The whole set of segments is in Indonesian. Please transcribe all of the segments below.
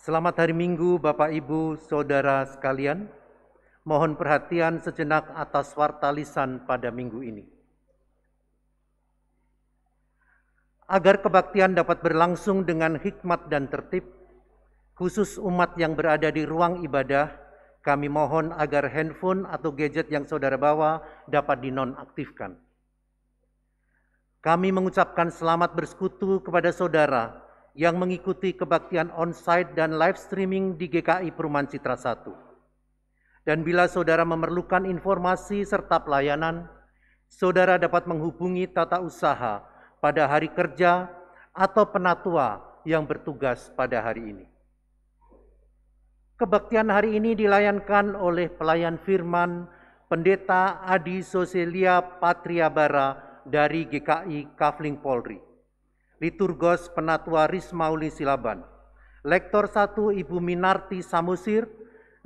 Selamat hari Minggu Bapak Ibu Saudara sekalian. Mohon perhatian sejenak atas warta lisan pada minggu ini. Agar kebaktian dapat berlangsung dengan hikmat dan tertib, khusus umat yang berada di ruang ibadah, kami mohon agar handphone atau gadget yang saudara bawa dapat dinonaktifkan. Kami mengucapkan selamat bersekutu kepada saudara yang mengikuti kebaktian onsite dan live streaming di GKI Perumahan Citra 1. Dan bila saudara memerlukan informasi serta pelayanan, saudara dapat menghubungi tata usaha pada hari kerja atau penatua yang bertugas pada hari ini. Kebaktian hari ini dilayankan oleh pelayan firman Pendeta Adi Soselia Patriabara dari GKI Kafling Polri. Liturgos Penatua Rismauli Silaban, Lektor 1 Ibu Minarti Samusir,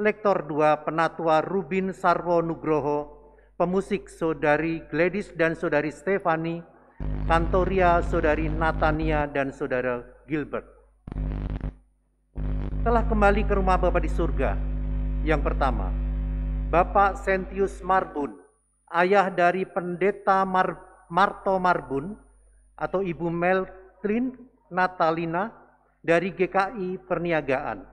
Lektor 2 Penatua Rubin Sarwo Nugroho, pemusik Saudari Gladys dan Saudari Stefani, Kantoria Saudari Natania dan Saudara Gilbert. Telah kembali ke rumah Bapa di surga. Yang pertama, Bapak Sentius Marbun, ayah dari Pendeta Marto Marbun atau Ibu Meltlin Natalina dari GKI Perniagaan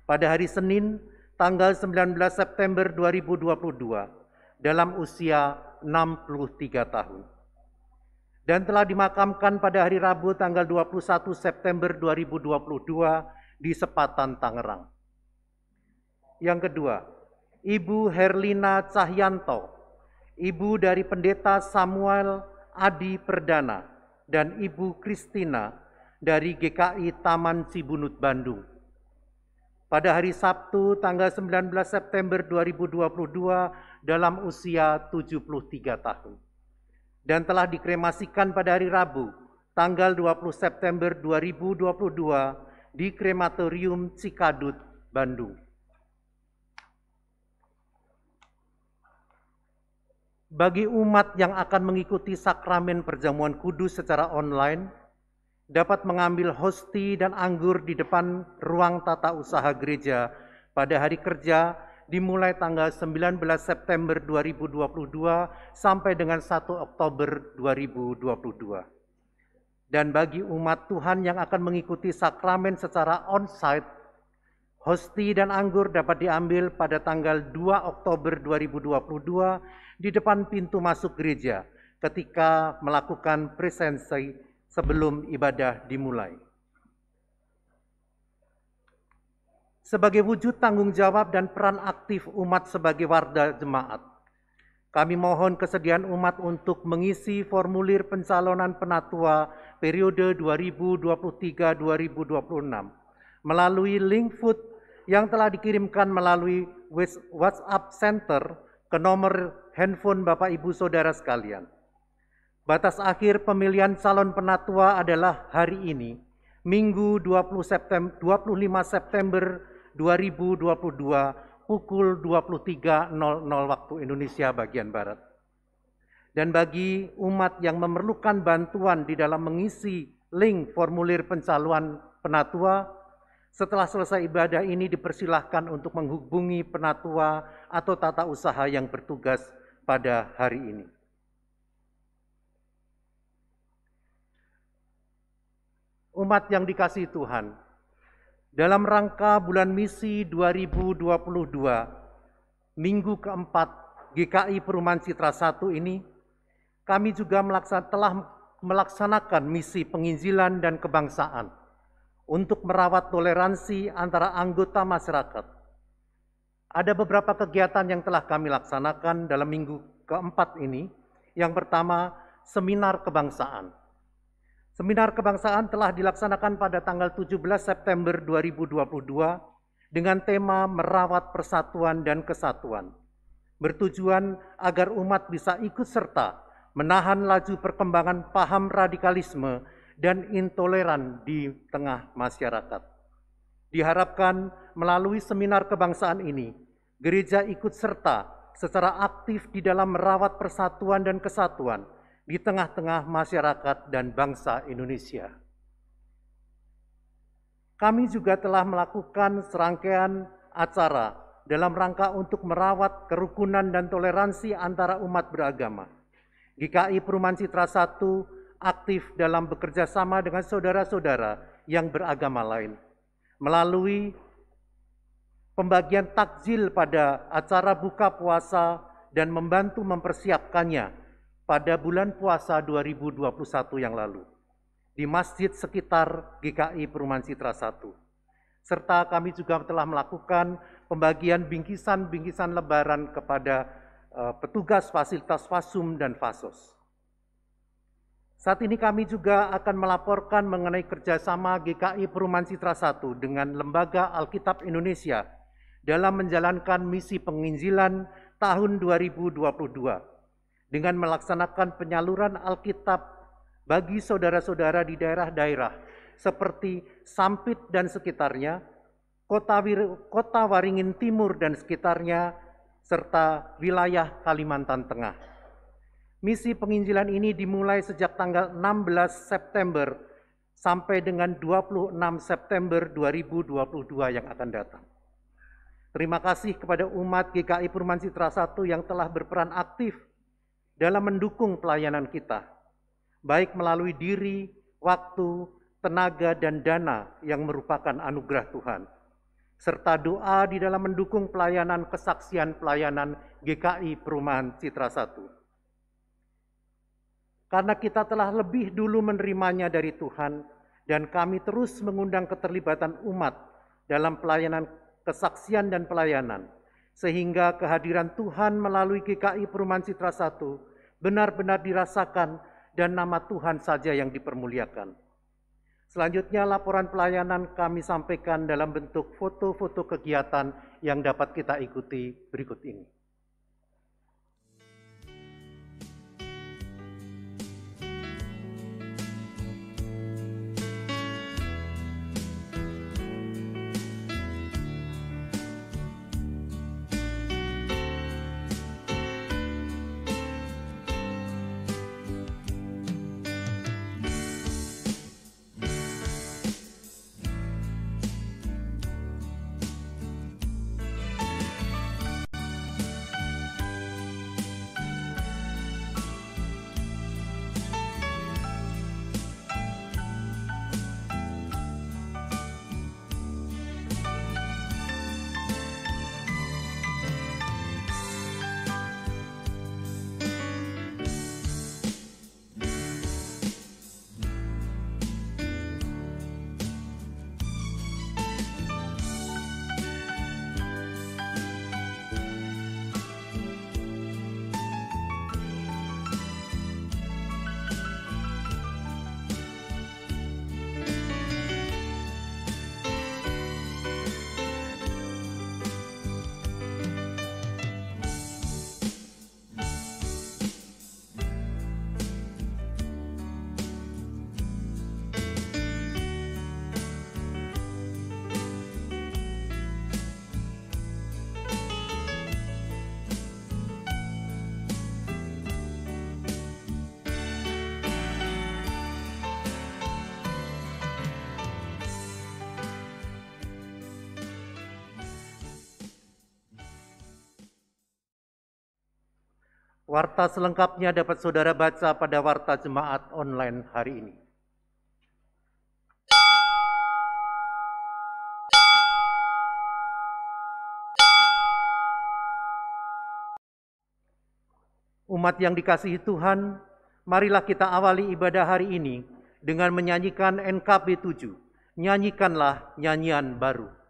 pada hari Senin tanggal 19 September 2022 dalam usia 63 tahun. Dan telah dimakamkan pada hari Rabu tanggal 21 September 2022 di Sepatan, Tangerang. Yang kedua, Ibu Herlina Cahyanto, ibu dari Pendeta Samuel Adi Perdana, dan Ibu Kristina dari GKI Taman Cibunut, Bandung. Pada hari Sabtu tanggal 19 September 2022 dalam usia 73 tahun. Dan telah dikremasikan pada hari Rabu tanggal 20 September 2022 di Krematorium Cikadut, Bandung. Bagi umat yang akan mengikuti sakramen perjamuan kudus secara online, dapat mengambil hosti dan anggur di depan ruang tata usaha gereja pada hari kerja dimulai tanggal 19 September 2022 sampai dengan 1 Oktober 2022. Dan bagi umat Tuhan yang akan mengikuti sakramen secara on-site, hosti dan anggur dapat diambil pada tanggal 2 Oktober 2022 di depan pintu masuk gereja ketika melakukan presensi sebelum ibadah dimulai. Sebagai wujud tanggung jawab dan peran aktif umat sebagai warga jemaat, kami mohon kesediaan umat untuk mengisi formulir pencalonan penatua periode 2023-2026 melalui link food yang telah dikirimkan melalui WhatsApp Center ke nomor handphone Bapak Ibu Saudara sekalian. Batas akhir pemilihan calon penatua adalah hari ini, Minggu 25 September 2022 pukul 23.00 waktu Indonesia bagian Barat. Dan bagi umat yang memerlukan bantuan di dalam mengisi link formulir pencalonan penatua, setelah selesai ibadah ini dipersilahkan untuk menghubungi penatua atau tata usaha yang bertugas pada hari ini. Umat yang dikasihi Tuhan, dalam rangka bulan misi 2022, minggu keempat GKI Perumahan Citra 1 ini, kami juga telah melaksanakan misi penginjilan dan kebangsaan untuk merawat toleransi antara anggota masyarakat. Ada beberapa kegiatan yang telah kami laksanakan dalam minggu keempat ini. Yang pertama, seminar kebangsaan. Seminar kebangsaan telah dilaksanakan pada tanggal 17 September 2022 dengan tema merawat persatuan dan kesatuan, bertujuan agar umat bisa ikut serta menahan laju perkembangan paham radikalisme dan intoleran di tengah masyarakat. Diharapkan melalui seminar kebangsaan ini, gereja ikut serta secara aktif di dalam merawat persatuan dan kesatuan di tengah-tengah masyarakat dan bangsa Indonesia. Kami juga telah melakukan serangkaian acara dalam rangka untuk merawat kerukunan dan toleransi antara umat beragama. GKI Perumahan Citra 1 aktif dalam bekerja sama dengan saudara-saudara yang beragama lain melalui pembagian takjil pada acara buka puasa dan membantu mempersiapkannya pada bulan puasa 2021 yang lalu di masjid sekitar GKI Perumahan Citra 1. Serta kami juga telah melakukan pembagian bingkisan-bingkisan lebaran kepada petugas fasilitas Fasum dan Fasos. Saat ini kami juga akan melaporkan mengenai kerjasama GKI Perumahan Citra 1 dengan Lembaga Alkitab Indonesia dalam menjalankan misi penginjilan tahun 2022 dengan melaksanakan penyaluran Alkitab bagi saudara-saudara di daerah-daerah seperti Sampit dan sekitarnya, Kota Waringin Timur dan sekitarnya, serta wilayah Kalimantan Tengah. Misi penginjilan ini dimulai sejak tanggal 16 September sampai dengan 26 September 2022 yang akan datang. Terima kasih kepada umat GKI Perumahan Citra 1 yang telah berperan aktif dalam mendukung pelayanan kita, baik melalui diri, waktu, tenaga, dan dana yang merupakan anugerah Tuhan, serta doa di dalam mendukung pelayanan kesaksian pelayanan GKI Perumahan Citra 1. Karena kita telah lebih dulu menerimanya dari Tuhan, dan kami terus mengundang keterlibatan umat dalam pelayanan kesaksian dan pelayanan, sehingga kehadiran Tuhan melalui GKI Perumahan Citra 1 benar-benar dirasakan dan nama Tuhan saja yang dipermuliakan. Selanjutnya laporan pelayanan kami sampaikan dalam bentuk foto-foto kegiatan yang dapat kita ikuti berikut ini. Warta selengkapnya dapat saudara baca pada Warta Jemaat online hari ini. Umat yang dikasihi Tuhan, marilah kita awali ibadah hari ini dengan menyanyikan NKB 7, Nyanyikanlah Nyanyian Baru.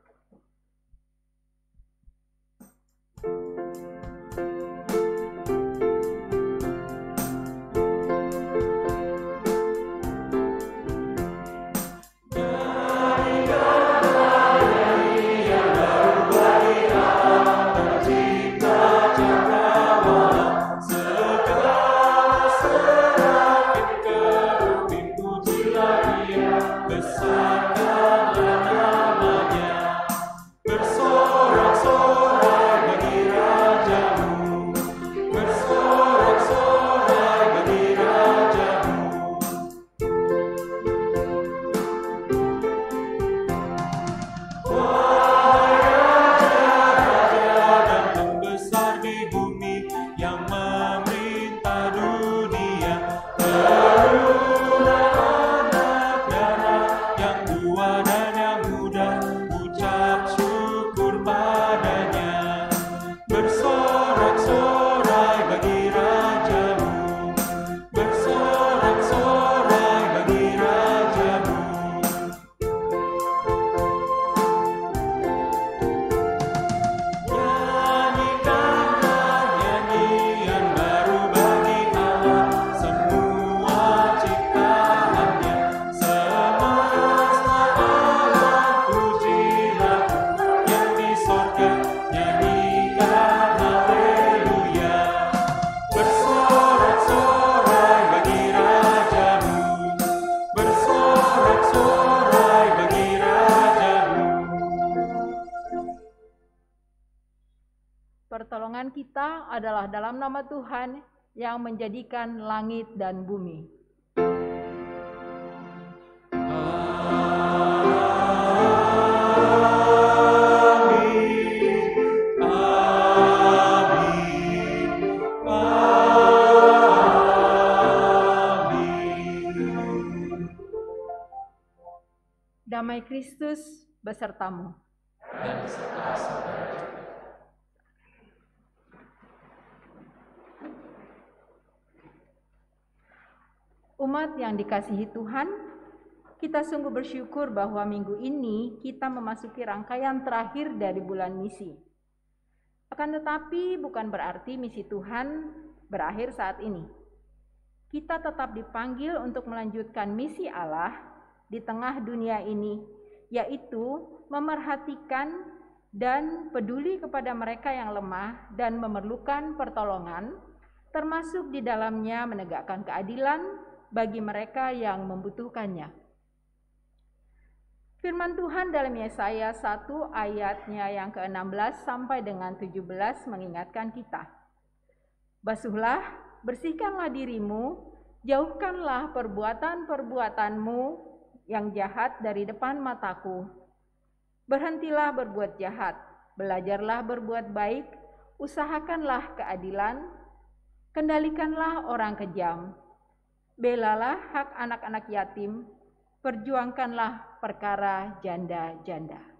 Pertolongan kita adalah dalam nama Tuhan yang menjadikan langit dan bumi. Amin. Amin. Damai Kristus besertamu. Dan beserta saudara juga. Umat yang dikasihi Tuhan, kita sungguh bersyukur bahwa minggu ini kita memasuki rangkaian terakhir dari bulan misi. Akan tetapi bukan berarti misi Tuhan berakhir saat ini. Kita tetap dipanggil untuk melanjutkan misi Allah di tengah dunia ini, yaitu memerhatikan dan peduli kepada mereka yang lemah dan memerlukan pertolongan, termasuk di dalamnya menegakkan keadilan bagi mereka yang membutuhkannya. Firman Tuhan dalam Yesaya 1 ayatnya yang ke-16 sampai dengan 17 mengingatkan kita. Basuhlah, bersihkanlah dirimu, jauhkanlah perbuatan-perbuatanmu yang jahat dari depan mataku. Berhentilah berbuat jahat, belajarlah berbuat baik, usahakanlah keadilan, kendalikanlah orang kejam. Belalah hak anak-anak yatim, perjuangkanlah perkara janda-janda.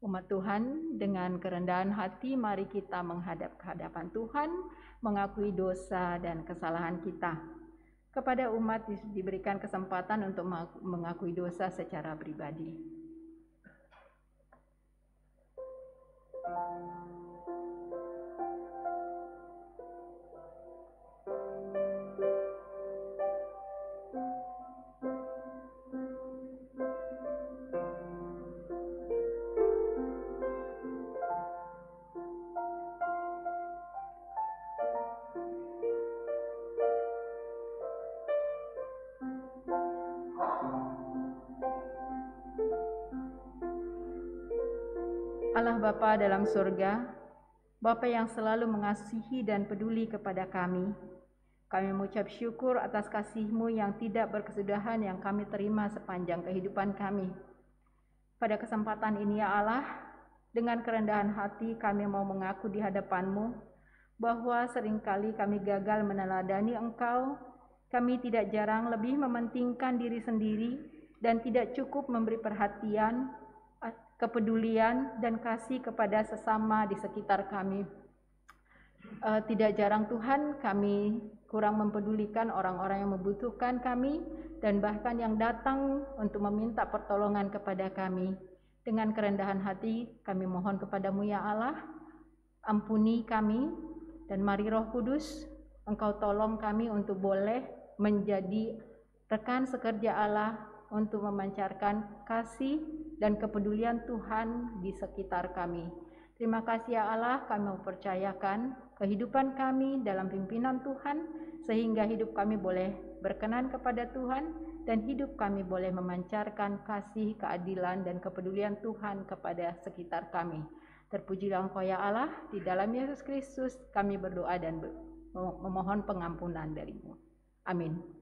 Umat Tuhan, dengan kerendahan hati mari kita menghadap ke hadapan Tuhan, mengakui dosa dan kesalahan kita. Kepada umat diberikan kesempatan untuk mengakui dosa secara pribadi. Allah Bapa dalam surga, Bapa yang selalu mengasihi dan peduli kepada kami. Kami mengucap syukur atas kasih-Mu yang tidak berkesudahan yang kami terima sepanjang kehidupan kami. Pada kesempatan ini ya Allah, dengan kerendahan hati kami mau mengaku di hadapan-Mu bahwa seringkali kami gagal meneladani Engkau. Kami tidak jarang lebih mementingkan diri sendiri dan tidak cukup memberi perhatian, kepedulian, dan kasih kepada sesama di sekitar kami. Tidak jarang Tuhan, kami kurang mempedulikan orang-orang yang membutuhkan kami dan bahkan yang datang untuk meminta pertolongan kepada kami. Dengan kerendahan hati kami mohon kepadamu ya Allah, ampuni kami dan mari Roh Kudus, Engkau tolong kami untuk boleh menjadi rekan sekerja Allah untuk memancarkan kasih dan kepedulian Tuhan di sekitar kami. Terima kasih ya Allah, kami mempercayakan kehidupan kami dalam pimpinan Tuhan, sehingga hidup kami boleh berkenan kepada Tuhan, dan hidup kami boleh memancarkan kasih, keadilan, dan kepedulian Tuhan kepada sekitar kami. Terpujilah Engkau ya Allah, di dalam Yesus Kristus kami berdoa dan memohon pengampunan dari-Mu. Amin.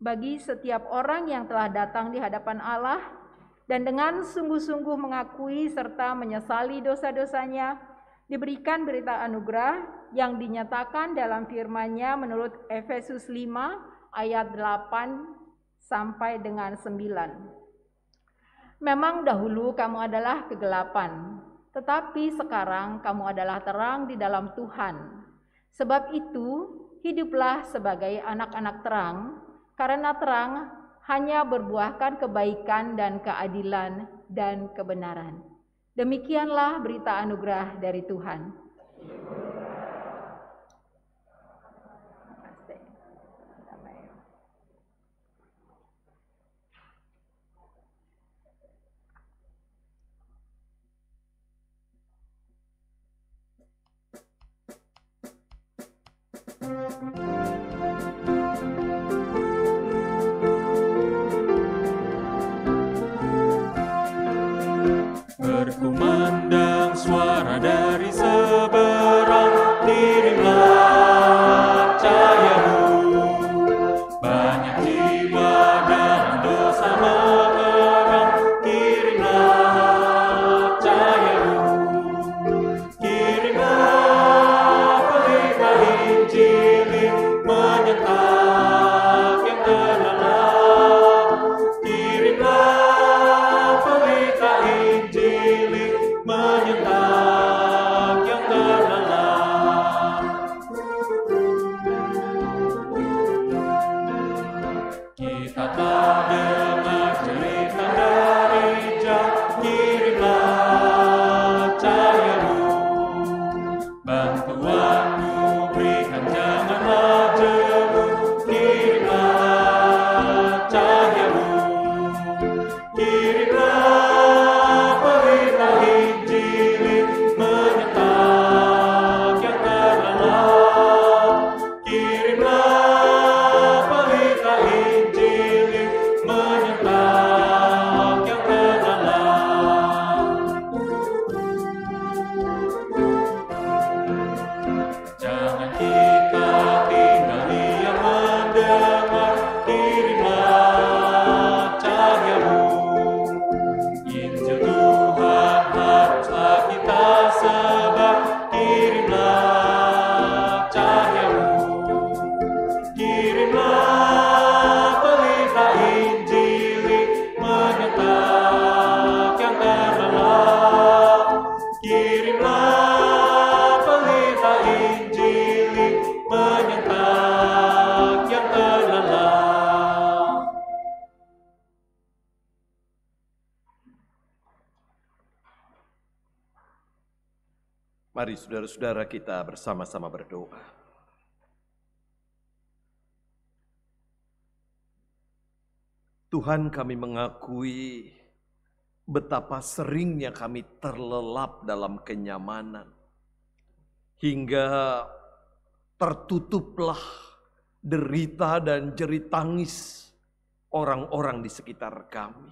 Bagi setiap orang yang telah datang di hadapan Allah dan dengan sungguh-sungguh mengakui serta menyesali dosa-dosanya, diberikan berita anugerah yang dinyatakan dalam firman-Nya menurut Efesus 5 ayat 8 sampai dengan 9. Memang dahulu kamu adalah kegelapan, tetapi sekarang kamu adalah terang di dalam Tuhan. Sebab itu, hiduplah sebagai anak-anak terang, karena terang hanya berbuahkan kebaikan dan keadilan dan kebenaran. Demikianlah berita anugerah dari Tuhan. Berkumandang suara dari seberang Kata dengar cerita dari Jah, kirimlah cahayamu. Bantuanmu berikan, janganlah jemu, kirimlah cahayamu. Kirimlah berita Injil menyentak yang terlelap. Kirimlah berita Injil menyentak yang terlelap. Jangan kita tinggal diam mendengar, kirimlah cahayamu. Injil Tuhan haruslah kita sebar, kirimlah cahayamu. Kirimlah berita Injil menyentak yang terlelap. Kirimlah berita Injil menyentak yang terlelap. Mari saudara-saudara kita bersama-sama berdoa. Tuhan, kami mengakui betapa seringnya kami terlelap dalam kenyamanan. Hingga tertutuplah derita dan jerit tangis orang-orang di sekitar kami.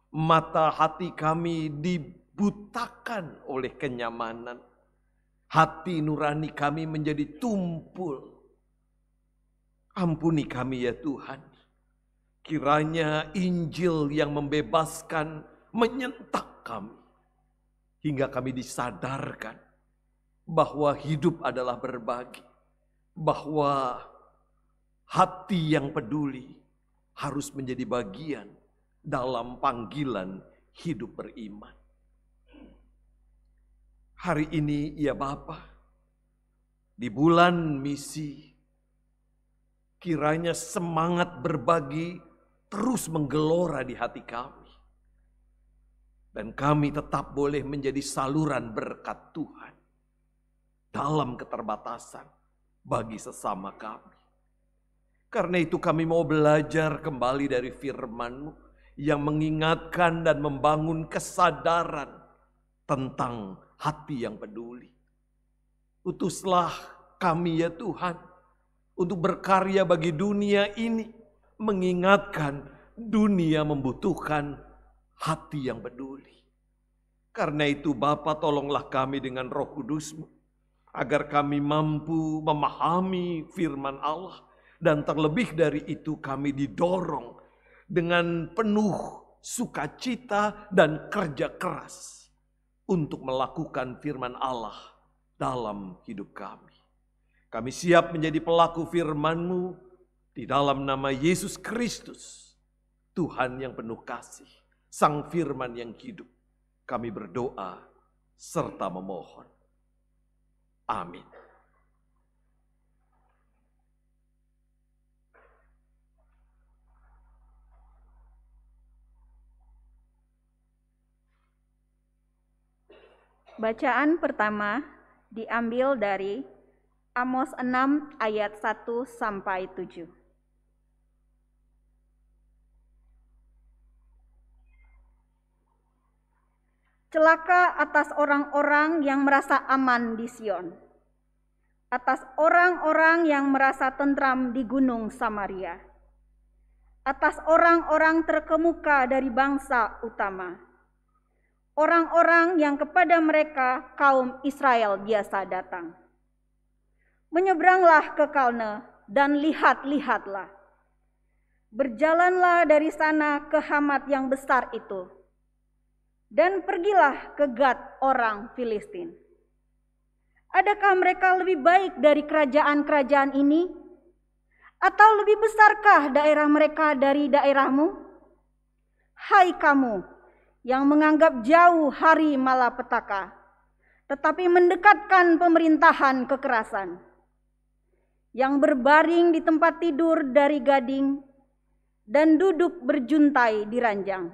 Mata hati kami dibutakan oleh kenyamanan. Hati nurani kami menjadi tumpul. Ampuni kami ya Tuhan. Kiranya Injil yang membebaskan menyentak kami. Hingga kami disadarkan bahwa hidup adalah berbagi. Bahwa hati yang peduli harus menjadi bagian dalam panggilan hidup beriman. Hari ini ya Bapa, di bulan misi, kiranya semangat berbagi terus menggelora di hati kami. Dan kami tetap boleh menjadi saluran berkat Tuhan dalam keterbatasan bagi sesama kami. Karena itu kami mau belajar kembali dari firman-Mu yang mengingatkan dan membangun kesadaran tentang hati yang peduli. Utuslah kami ya Tuhan untuk berkarya bagi dunia ini, mengingatkan dunia membutuhkan hati yang peduli. Karena itu Bapa, tolonglah kami dengan Roh Kudus-Mu, agar kami mampu memahami firman Allah, dan terlebih dari itu kami didorong dengan penuh sukacita dan kerja keras untuk melakukan firman Allah dalam hidup kami. Kami siap menjadi pelaku firman-Mu di dalam nama Yesus Kristus, Tuhan yang penuh kasih, Sang Firman yang hidup. Kami berdoa serta memohon. Amin. Bacaan pertama diambil dari Amos 6 ayat 1 sampai 7. Celaka atas orang-orang yang merasa aman di Sion, atas orang-orang yang merasa tentram di gunung Samaria, atas orang-orang terkemuka dari bangsa utama, orang-orang yang kepada mereka kaum Israel biasa datang. Menyeberanglah ke Kalne dan lihat-lihatlah. Berjalanlah dari sana ke Hamat yang besar itu, dan pergilah ke Gad orang Filistin. Adakah mereka lebih baik dari kerajaan-kerajaan ini? Atau lebih besarkah daerah mereka dari daerahmu? Hai kamu yang menganggap jauh hari malapetaka, tetapi mendekatkan pemerintahan kekerasan, yang berbaring di tempat tidur dari gading, dan duduk berjuntai di ranjang,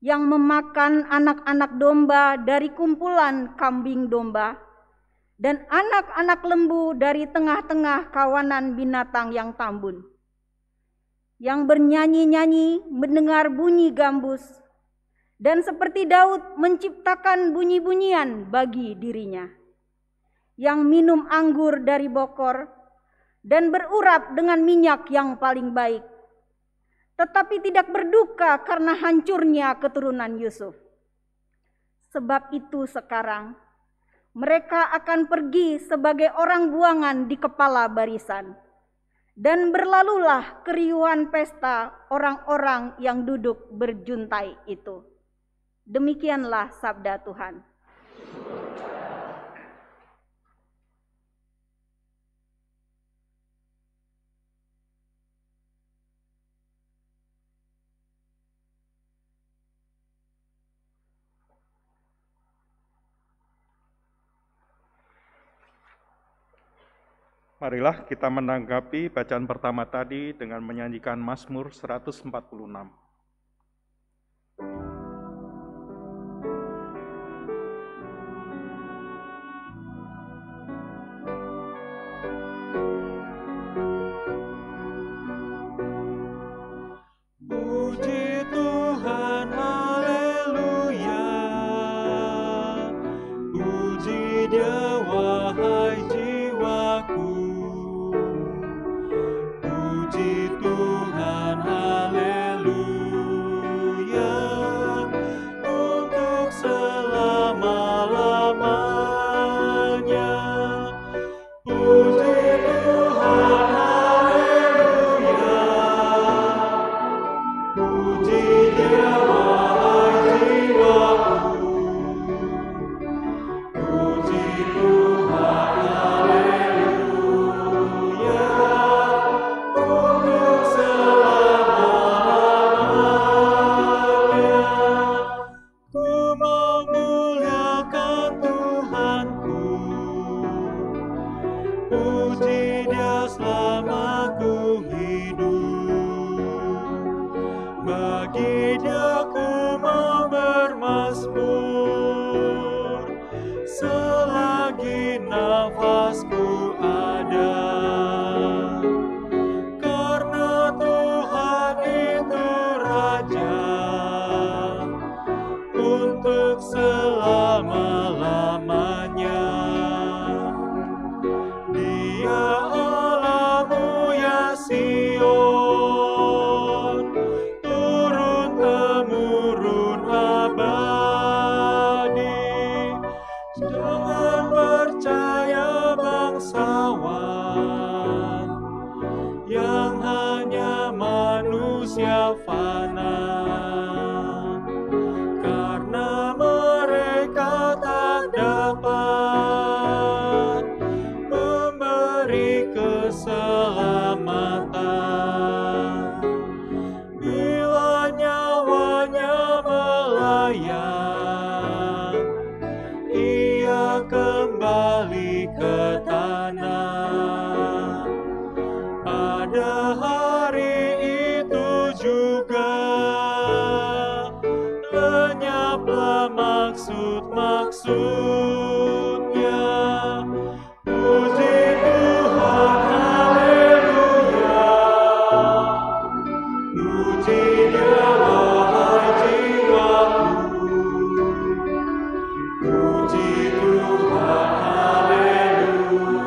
yang memakan anak-anak domba dari kumpulan kambing domba, dan anak-anak lembu dari tengah-tengah kawanan binatang yang tambun, yang bernyanyi-nyanyi mendengar bunyi gambus, dan seperti Daud menciptakan bunyi-bunyian bagi dirinya, yang minum anggur dari bokor, dan berurap dengan minyak yang paling baik, tetapi tidak berduka karena hancurnya keturunan Yusuf. Sebab itu sekarang mereka akan pergi sebagai orang buangan di kepala barisan, dan berlalulah keriuhan pesta orang-orang yang duduk berjuntai itu. Demikianlah sabda Tuhan. Marilah kita menanggapi bacaan pertama tadi dengan menyanyikan Mazmur 146. Puji Tuhan, haleluya. Puji Dia, wahai jiwaku. Puji Tuhan, haleluya. Untuk selama-lamanya. Puji Tuhan, haleluya. Puji Dia, wahai jiwaku. Puji Tuhan, haleluya. Untuk selama-lamanya. Ku memuliakan Tuhanku. Puji Dia selama ku hidup. Bagi Dia ku mau bermazmur selagi nafasku ada. Karena Tuhan itu Raja untuk selama-lamanya. Dia Allahmu ya Sion, turun-temurun abadi. Jangan percaya bangsawan yang hanya manusia fana, karena mereka tak dapat memberi keselamatan. Bila nyawanya melayang, ia kembali ke tanah. Pada hari itu juga lenyaplah maksud-maksudnya. Puji Tuhan, haleluya. Puji Dia, wahai jiwaku. Puji Tuhan, haleluya.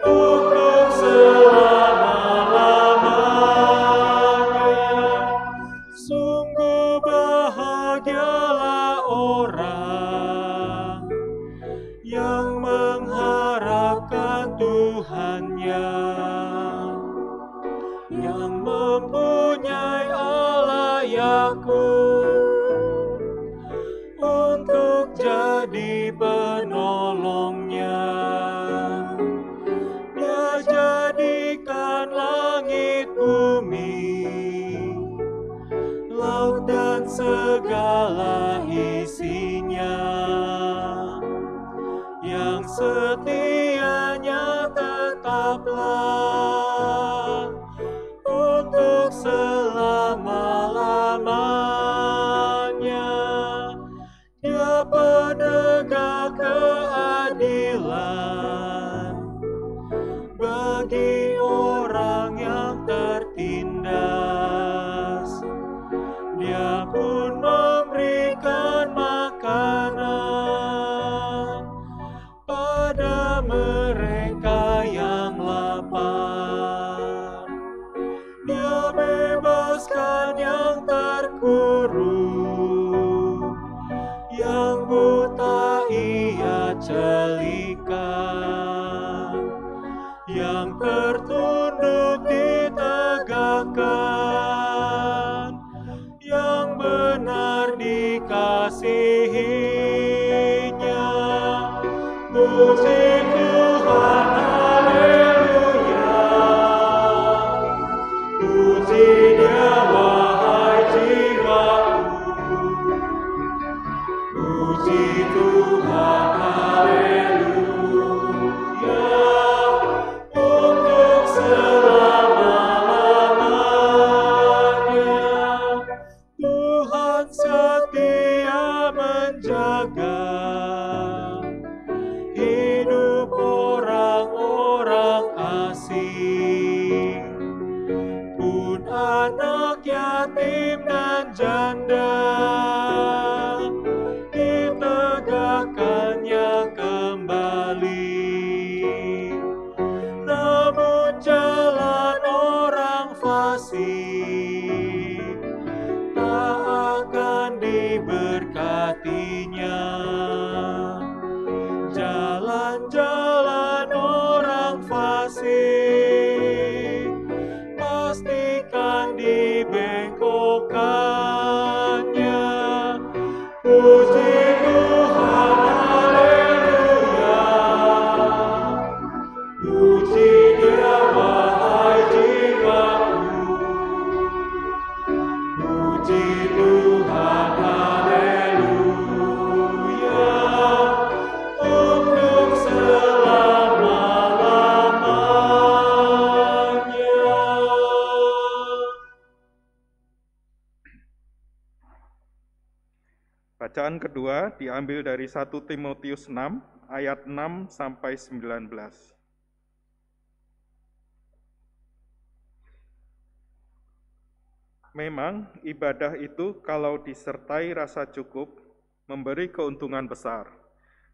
Untuk selama-lamanya. Sungguh bahagialah orang yang mengharapkan Tuhannya, yang mempunyai Allah Yakub untuk jadi penolongnya. Dia jadikan langit bumi, laut dan segala isinya, yang setianya tetaplah anak yatim dan janda, ditegakkannya kembali. Namun jalan orang fasik tak akan diberkatinya. Jalan-jalan orang fasik pastikan dibengkokkannya. Puji Tuhan, haleluya. Puji Dia, wahai jiwaku. Puji Tuhan, haleluya. Untuk selama-lamanya. Bacaan kedua diambil dari 1 Timotius 6 ayat 6 sampai 19. Memang ibadah itu kalau disertai rasa cukup memberi keuntungan besar,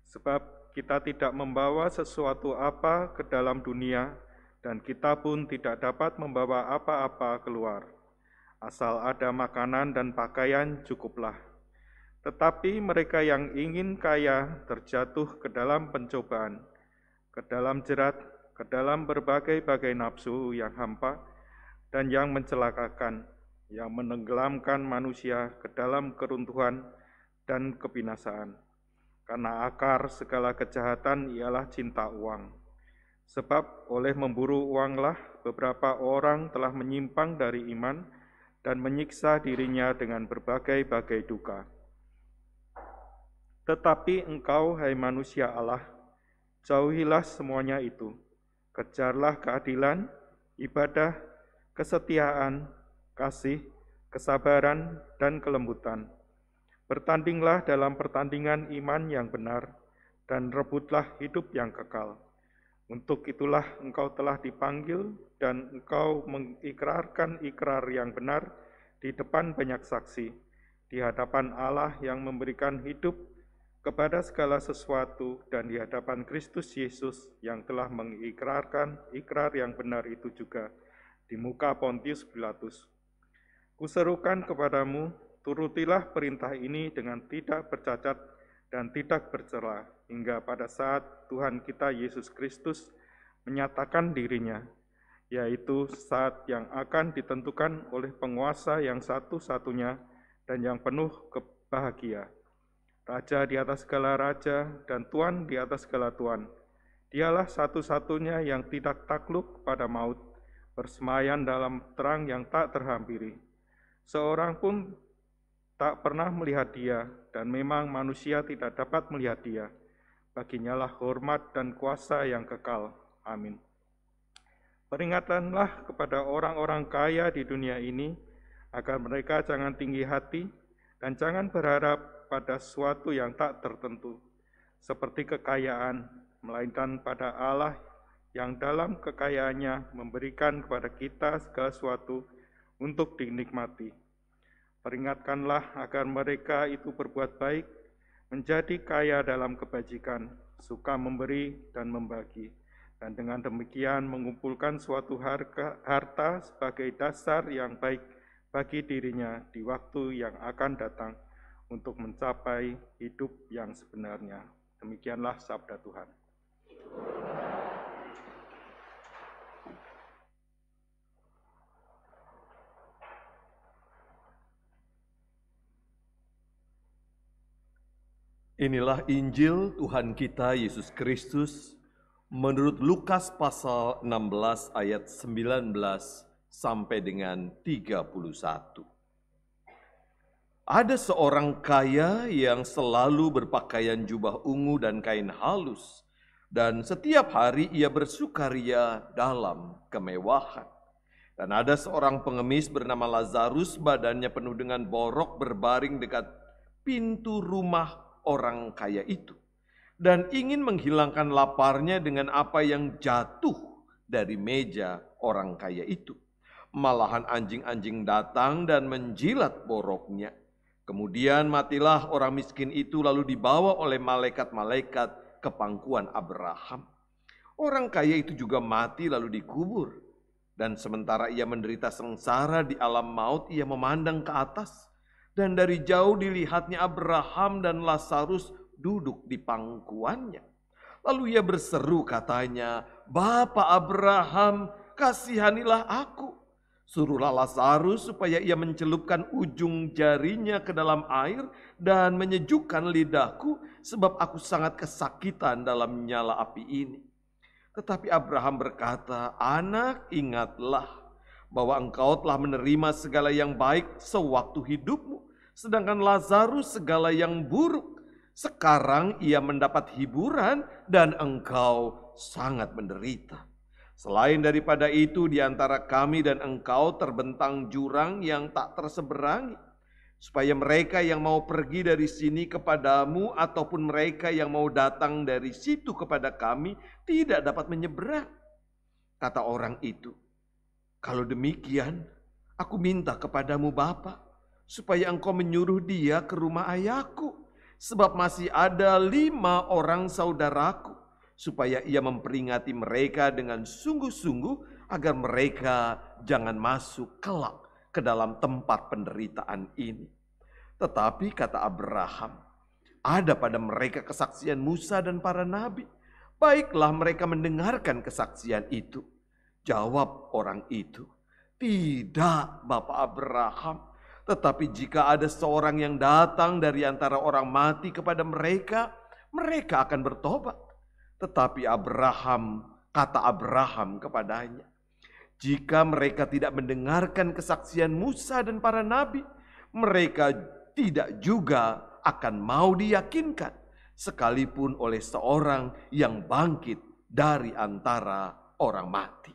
sebab kita tidak membawa sesuatu apa ke dalam dunia dan kita pun tidak dapat membawa apa-apa keluar. Asal ada makanan dan pakaian cukuplah. Tetapi mereka yang ingin kaya terjatuh ke dalam pencobaan, ke dalam jerat, ke dalam berbagai-bagai nafsu yang hampa dan yang mencelakakan, yang menenggelamkan manusia ke dalam keruntuhan dan kebinasaan. Karena akar segala kejahatan ialah cinta uang. Sebab oleh memburu uanglah beberapa orang telah menyimpang dari iman dan menyiksa dirinya dengan berbagai-bagai duka. Tetapi engkau, hai manusia Allah, jauhilah semuanya itu. Kejarlah keadilan, ibadah, kesetiaan, kasih, kesabaran, dan kelembutan. Bertandinglah dalam pertandingan iman yang benar, dan rebutlah hidup yang kekal. Untuk itulah engkau telah dipanggil, dan engkau mengikrarkan ikrar yang benar di depan banyak saksi, di hadapan Allah yang memberikan hidup kepada segala sesuatu, dan di hadapan Kristus Yesus yang telah mengikrarkan ikrar yang benar itu juga di muka Pontius Pilatus. Kuserukan kepadamu, turutilah perintah ini dengan tidak bercacat dan tidak bercela, hingga pada saat Tuhan kita Yesus Kristus menyatakan dirinya, yaitu saat yang akan ditentukan oleh penguasa yang satu-satunya dan yang penuh kebahagia. Raja di atas segala raja dan Tuan di atas segala tuan. Dialah satu-satunya yang tidak takluk pada maut, bersemayam dalam terang yang tak terhampiri. Seorang pun tak pernah melihat dia, dan memang manusia tidak dapat melihat dia. Baginya lah hormat dan kuasa yang kekal. Amin. Peringatanlah kepada orang-orang kaya di dunia ini, agar mereka jangan tinggi hati, dan jangan berharap pada sesuatu yang tak tertentu, seperti kekayaan, melainkan pada Allah yang dalam kekayaannya memberikan kepada kita segala sesuatu untuk dinikmati. Peringatkanlah agar mereka itu berbuat baik, menjadi kaya dalam kebajikan, suka memberi dan membagi, dan dengan demikian mengumpulkan suatu harta sebagai dasar yang baik bagi dirinya di waktu yang akan datang, untuk mencapai hidup yang sebenarnya. Demikianlah sabda Tuhan. Inilah Injil Tuhan kita Yesus Kristus menurut Lukas pasal 16 ayat 19 sampai dengan 31. Ada seorang kaya yang selalu berpakaian jubah ungu dan kain halus, dan setiap hari ia bersukaria dalam kemewahan. Dan ada seorang pengemis bernama Lazarus, badannya penuh dengan borok, berbaring dekat pintu rumah orang kaya itu, dan ingin menghilangkan laparnya dengan apa yang jatuh dari meja orang kaya itu. Malahan anjing-anjing datang dan menjilat boroknya. Kemudian matilah orang miskin itu lalu dibawa oleh malaikat-malaikat ke pangkuan Abraham. Orang kaya itu juga mati lalu dikubur. Dan sementara ia menderita sengsara di alam maut, ia memandang ke atas. Dan dari jauh dilihatnya Abraham dan Lazarus duduk di pangkuannya. Lalu ia berseru katanya, "Bapa Abraham, kasihanilah aku. Suruhlah Lazarus supaya ia mencelupkan ujung jarinya ke dalam air dan menyejukkan lidahku, sebab aku sangat kesakitan dalam nyala api ini." Tetapi Abraham berkata, "Anak, ingatlah bahwa engkau telah menerima segala yang baik sewaktu hidupmu, sedangkan Lazarus segala yang buruk. Sekarang ia mendapat hiburan dan engkau sangat menderita. Selain daripada itu, di antara kami dan engkau terbentang jurang yang tak terseberangi, supaya mereka yang mau pergi dari sini kepadamu ataupun mereka yang mau datang dari situ kepada kami tidak dapat menyeberang." Kata orang itu, "Kalau demikian, aku minta kepadamu Bapa, supaya engkau menyuruh dia ke rumah ayahku, sebab masih ada 5 orang saudaraku, supaya ia memperingati mereka dengan sungguh-sungguh agar mereka jangan masuk kelak ke dalam tempat penderitaan ini." Tetapi kata Abraham, "Ada pada mereka kesaksian Musa dan para nabi. Baiklah mereka mendengarkan kesaksian itu." Jawab orang itu, "Tidak, Bapak Abraham. Tetapi jika ada seorang yang datang dari antara orang mati kepada mereka, mereka akan bertobat." Tetapi kata Abraham kepadanya, "Jika mereka tidak mendengarkan kesaksian Musa dan para nabi, mereka tidak juga akan mau diyakinkan, sekalipun oleh seorang yang bangkit dari antara orang mati."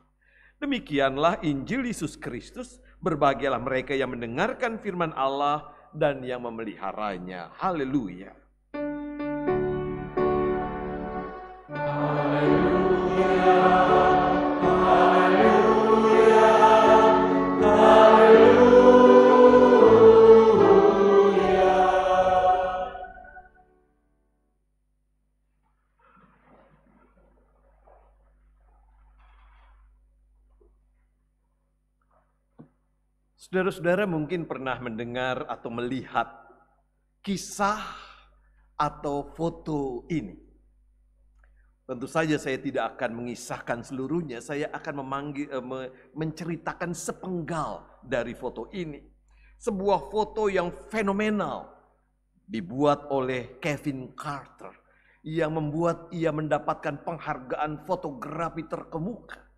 Demikianlah Injil Yesus Kristus. Berbahagialah mereka yang mendengarkan firman Allah dan yang memeliharanya. Haleluya. Saudara-saudara mungkin pernah mendengar atau melihat kisah atau foto ini. Tentu saja saya tidak akan mengisahkan seluruhnya, saya akan menceritakan sepenggal dari foto ini. Sebuah foto yang fenomenal dibuat oleh Kevin Carter yang membuat ia mendapatkan penghargaan fotografi terkemuka.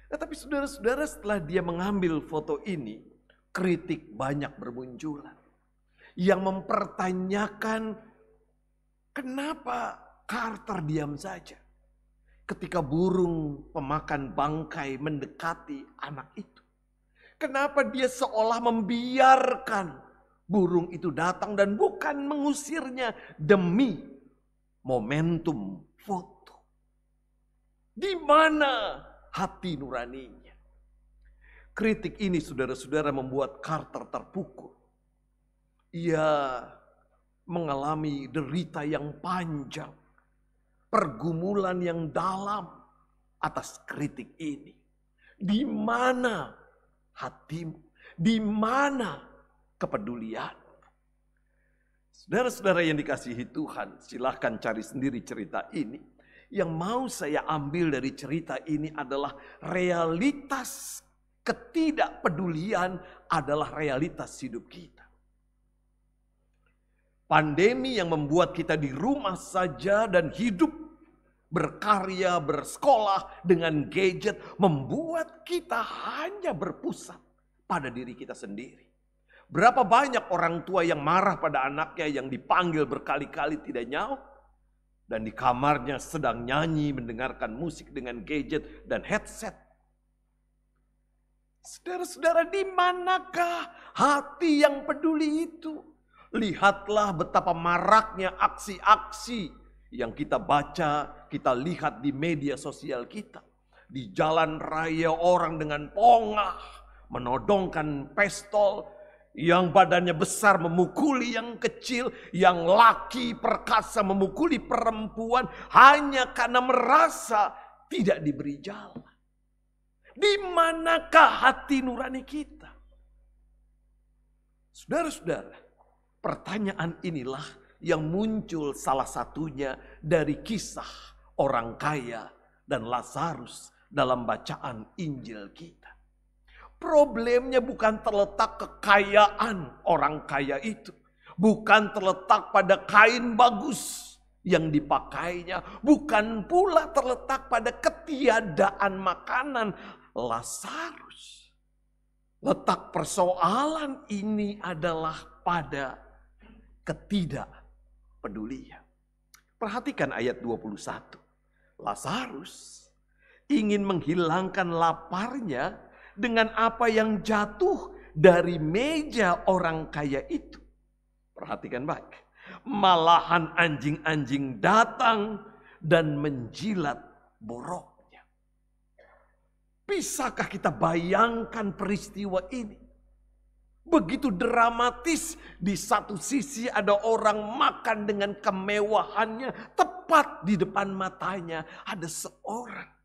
Tetapi saudara-saudara, setelah dia mengambil foto ini, kritik banyak bermunculan yang mempertanyakan kenapa Carter diam saja ketika burung pemakan bangkai mendekati anak itu. Kenapa dia seolah membiarkan burung itu datang dan bukan mengusirnya demi momentum foto. Di mana hati nuraninya? Kritik ini saudara-saudara membuat Carter terpukul. Ia mengalami derita yang panjang, pergumulan yang dalam atas kritik ini. Di mana hatimu? Di mana kepedulian? Saudara-saudara yang dikasihi Tuhan, silahkan cari sendiri cerita ini. Yang mau saya ambil dari cerita ini adalah realitas ketidakpedulian adalah realitas hidup kita. Pandemi yang membuat kita di rumah saja dan hidup, berkarya, bersekolah dengan gadget, membuat kita hanya berpusat pada diri kita sendiri. Berapa banyak orang tua yang marah pada anaknya yang dipanggil berkali-kali tidak nyaut. Dan di kamarnya sedang nyanyi, mendengarkan musik dengan gadget dan headset. Saudara-saudara, di manakah hati yang peduli itu? Lihatlah betapa maraknya aksi-aksi yang kita baca, kita lihat di media sosial kita. Di jalan raya orang dengan pongah menodongkan pistol, yang badannya besar memukuli yang kecil, yang laki perkasa memukuli perempuan hanya karena merasa tidak diberi jalan. Di manakah hati nurani kita? Saudara-saudara, pertanyaan inilah yang muncul salah satunya dari kisah orang kaya dan Lazarus dalam bacaan Injil kita. Problemnya bukan terletak kekayaan orang kaya itu. Bukan terletak pada kain bagus yang dipakainya. Bukan pula terletak pada ketiadaan makanan Lazarus. Letak persoalan ini adalah pada ketidakpedulian. Perhatikan ayat 21. Lazarus ingin menghilangkan laparnya dengan apa yang jatuh dari meja orang kaya itu. Perhatikan baik. Malahan anjing-anjing datang dan menjilat boroknya. Bisakah kita bayangkan peristiwa ini? Begitu dramatis, di satu sisi ada orang makan dengan kemewahannya, tepat di depan matanya ada seorang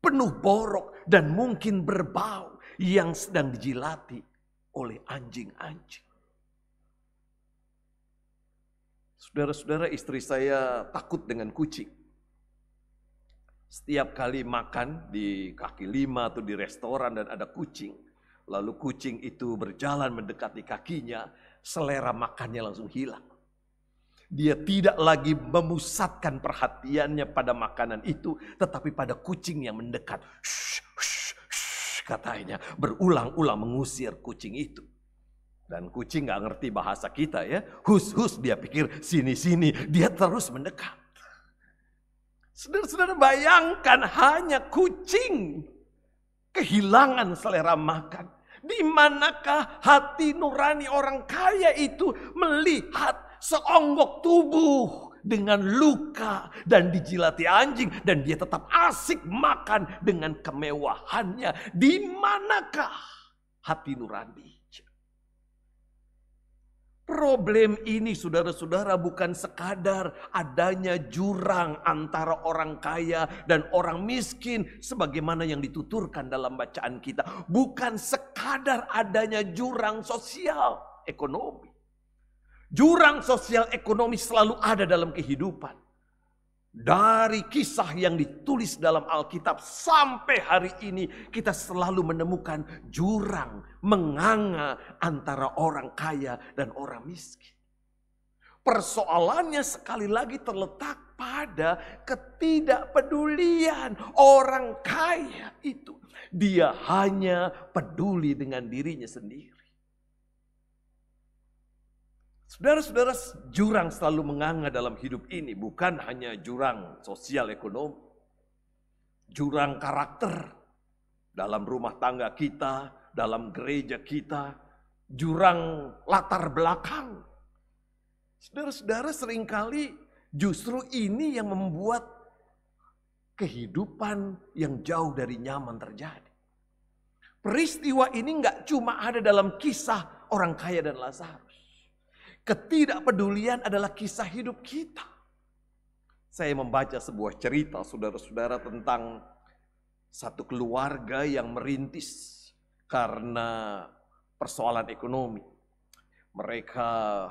penuh borok dan mungkin berbau yang sedang dijilati oleh anjing-anjing. Saudara-saudara, istri saya takut dengan kucing. Setiap kali makan di kaki lima atau di restoran dan ada kucing, lalu kucing itu berjalan mendekati kakinya, selera makannya langsung hilang. Dia tidak lagi memusatkan perhatiannya pada makanan itu, tetapi pada kucing yang mendekat. Shh, shh, shh, katanya, berulang-ulang mengusir kucing itu. Dan kucing gak ngerti bahasa kita ya. Hus, hus, dia pikir sini-sini. Dia terus mendekat. Saudara-saudara, bayangkan hanya kucing kehilangan selera makan. Di manakah hati nurani orang kaya itu melihat seonggok tubuh dengan luka dan dijilati anjing dan dia tetap asik makan dengan kemewahannya? Di manakah hati nurani? Problem ini, saudara-saudara, bukan sekadar adanya jurang antara orang kaya dan orang miskin sebagaimana yang dituturkan dalam bacaan kita. Bukan sekadar adanya jurang sosial ekonomi. Jurang sosial ekonomi selalu ada dalam kehidupan. Dari kisah yang ditulis dalam Alkitab sampai hari ini kita selalu menemukan jurang menganga antara orang kaya dan orang miskin. Persoalannya sekali lagi terletak pada ketidakpedulian orang kaya itu. Dia hanya peduli dengan dirinya sendiri. Saudara-saudara, jurang selalu menganga dalam hidup ini. Bukan hanya jurang sosial ekonomi. Jurang karakter. Dalam rumah tangga kita, dalam gereja kita. Jurang latar belakang. Saudara-saudara, seringkali justru ini yang membuat kehidupan yang jauh dari nyaman terjadi. Peristiwa ini gak cuma ada dalam kisah orang kaya dan Lazarus. Ketidakpedulian adalah kisah hidup kita. Saya membaca sebuah cerita, saudara-saudara, tentang satu keluarga yang merintis karena persoalan ekonomi. Mereka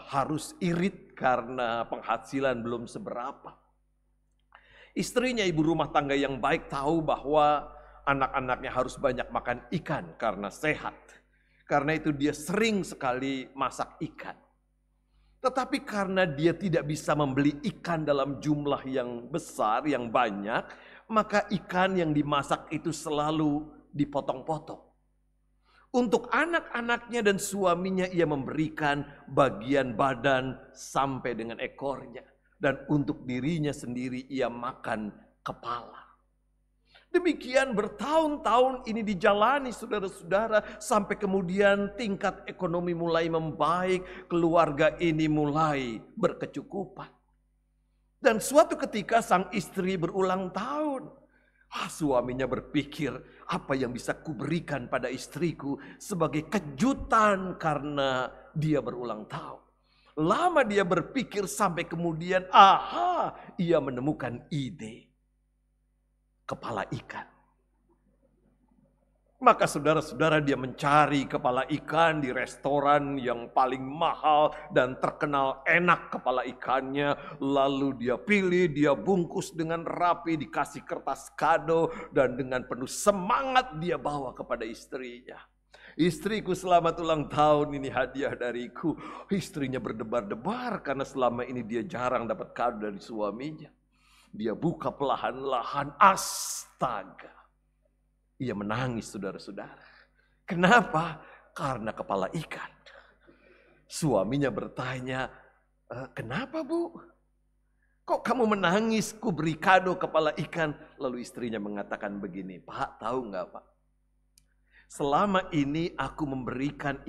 harus irit karena penghasilan belum seberapa. Istrinya, ibu rumah tangga yang baik, tahu bahwa anak-anaknya harus banyak makan ikan karena sehat. Karena itu dia sering sekali masak ikan. Tetapi karena dia tidak bisa membeli ikan dalam jumlah yang besar, yang banyak, maka ikan yang dimasak itu selalu dipotong-potong. Untuk anak-anaknya dan suaminya ia memberikan bagian badan sampai dengan ekornya. Dan untuk dirinya sendiri ia makan kepala. Demikian bertahun-tahun ini dijalani, saudara-saudara, sampai kemudian tingkat ekonomi mulai membaik, keluarga ini mulai berkecukupan. Dan suatu ketika sang istri berulang tahun. Suaminya berpikir, apa yang bisa kuberikan pada istriku sebagai kejutan karena dia berulang tahun. Lama dia berpikir sampai kemudian, ia menemukan ide. Kepala ikan. Maka saudara-saudara, dia mencari kepala ikan di restoran yang paling mahal dan terkenal enak kepala ikannya. Lalu dia pilih, dia bungkus dengan rapi, dikasih kertas kado, dan dengan penuh semangat dia bawa kepada istrinya. Istriku, selamat ulang tahun, ini hadiah dariku. Istrinya berdebar-debar karena selama ini dia jarang dapat kado dari suaminya. Dia buka perlahan-lahan, astaga. Ia menangis, saudara-saudara. Kenapa? Karena kepala ikan. Suaminya bertanya, kenapa bu? Kok kamu menangis? Ku beri kado kepala ikan. Lalu istrinya mengatakan begini, Pak, tahu nggak Pak? Selama ini aku memberikan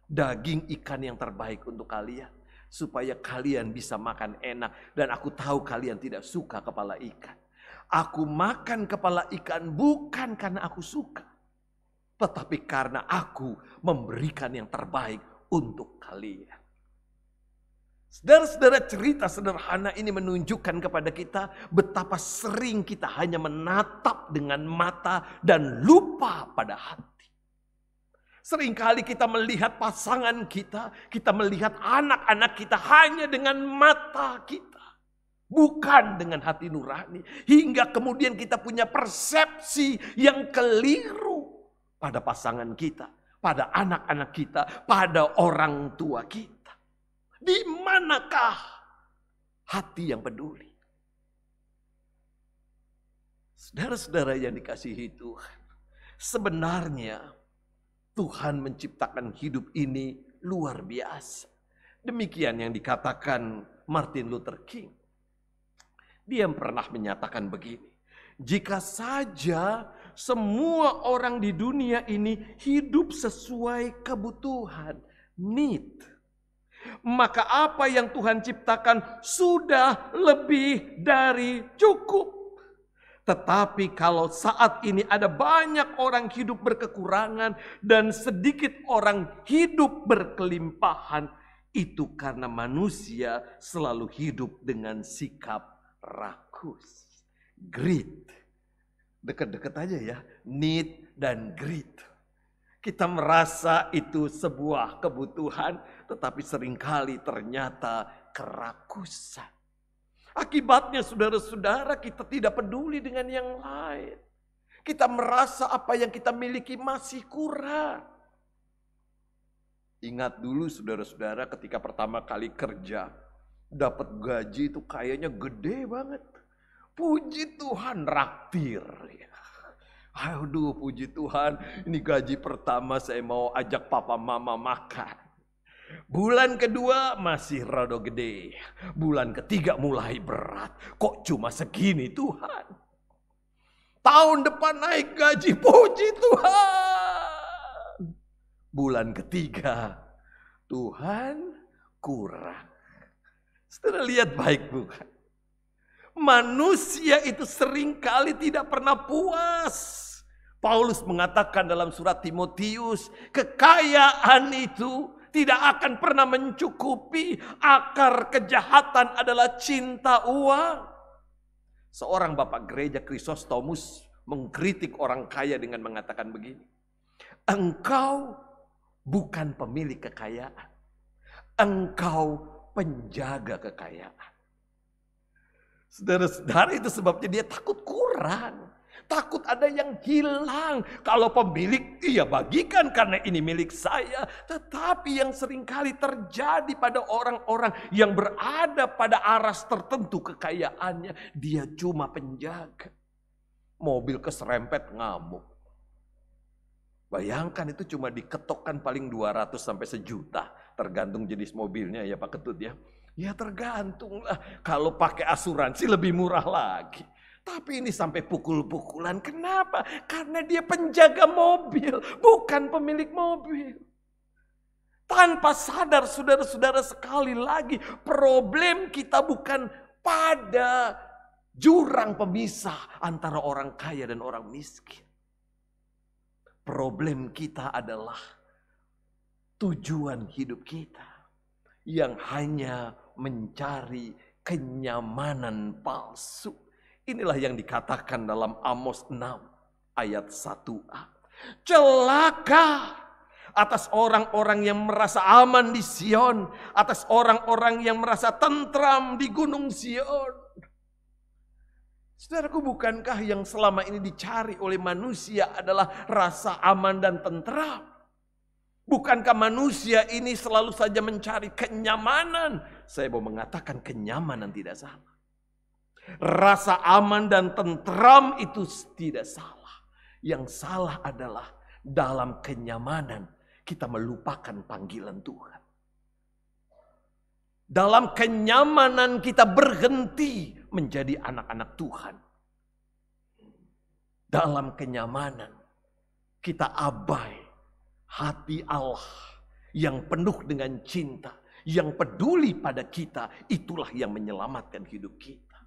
daging ikan yang terbaik untuk kalian. Supaya kalian bisa makan enak. Dan aku tahu kalian tidak suka kepala ikan. Aku makan kepala ikan bukan karena aku suka. Tetapi karena aku memberikan yang terbaik untuk kalian. Saudara-saudara, cerita sederhana ini menunjukkan kepada kita betapa sering kita hanya menatap dengan mata dan lupa pada hati. Seringkali kita melihat pasangan kita melihat anak-anak kita hanya dengan mata kita. Bukan dengan hati nurani. Hingga kemudian kita punya persepsi yang keliru pada pasangan kita. Pada anak-anak kita. Pada orang tua kita. Di manakah hati yang peduli? Saudara-saudara yang dikasihi Tuhan. Sebenarnya Tuhan menciptakan hidup ini luar biasa. Demikian yang dikatakan Martin Luther King. Dia pernah menyatakan begini, jika saja semua orang di dunia ini hidup sesuai kebutuhan, need, maka apa yang Tuhan ciptakan sudah lebih dari cukup. Tetapi kalau saat ini ada banyak orang hidup berkekurangan dan sedikit orang hidup berkelimpahan, itu karena manusia selalu hidup dengan sikap rakus, greed. Dekat-dekat aja ya, need dan greed. Kita merasa itu sebuah kebutuhan, tetapi seringkali ternyata kerakusan. Akibatnya saudara-saudara, kita tidak peduli dengan yang lain. Kita merasa apa yang kita miliki masih kurang. Ingat dulu saudara-saudara, ketika pertama kali kerja, dapat gaji itu kayaknya gede banget. Puji Tuhan, raktir. Aduh, puji Tuhan, ini gaji pertama saya mau ajak papa mama makan. Bulan kedua masih rada gede. Bulan ketiga mulai berat. Kok cuma segini Tuhan? Tahun depan naik gaji, puji Tuhan. Bulan ketiga, Tuhan kurang. Saudara lihat baik bukan? Manusia itu seringkali tidak pernah puas. Paulus mengatakan dalam surat Timotius, kekayaan itu tidak akan pernah mencukupi. Akar kejahatan adalah cinta uang. Seorang bapak gereja Chrysostomus mengkritik orang kaya dengan mengatakan begini. Engkau bukan pemilik kekayaan. Engkau penjaga kekayaan. Saudara-saudara, itu sebabnya dia takut kurang. Takut ada yang hilang. Kalau pemilik, iya bagikan karena ini milik saya. Tetapi yang seringkali terjadi pada orang-orang yang berada pada aras tertentu kekayaannya, dia cuma penjaga. Mobil keserempet ngamuk. Bayangkan itu cuma diketokkan paling 200 sampai 1 juta. Tergantung jenis mobilnya ya Pak Ketut ya. Ya tergantung lah. Kalau pakai asuransi lebih murah lagi. Tapi ini sampai pukul-pukulan. Kenapa? Karena dia penjaga mobil. Bukan pemilik mobil. Tanpa sadar saudara-saudara, sekali lagi. Problem kita bukan pada jurang pemisah antara orang kaya dan orang miskin. Problem kita adalah tujuan hidup kita yang hanya mencari kenyamanan palsu. Inilah yang dikatakan dalam Amos 6 ayat 1a. Celaka atas orang-orang yang merasa aman di Sion, atas orang-orang yang merasa tentram di Gunung Sion. Saudaraku, bukankah yang selama ini dicari oleh manusia adalah rasa aman dan tentram? Bukankah manusia ini selalu saja mencari kenyamanan? Saya mau mengatakan kenyamanan tidak salah. Rasa aman dan tentram itu tidak salah. Yang salah adalah dalam kenyamanan kita melupakan panggilan Tuhan. Dalam kenyamanan kita berhenti menjadi anak-anak Tuhan. Dalam kenyamanan kita abai hati Allah yang penuh dengan cinta, yang peduli pada kita, itulah yang menyelamatkan hidup kita.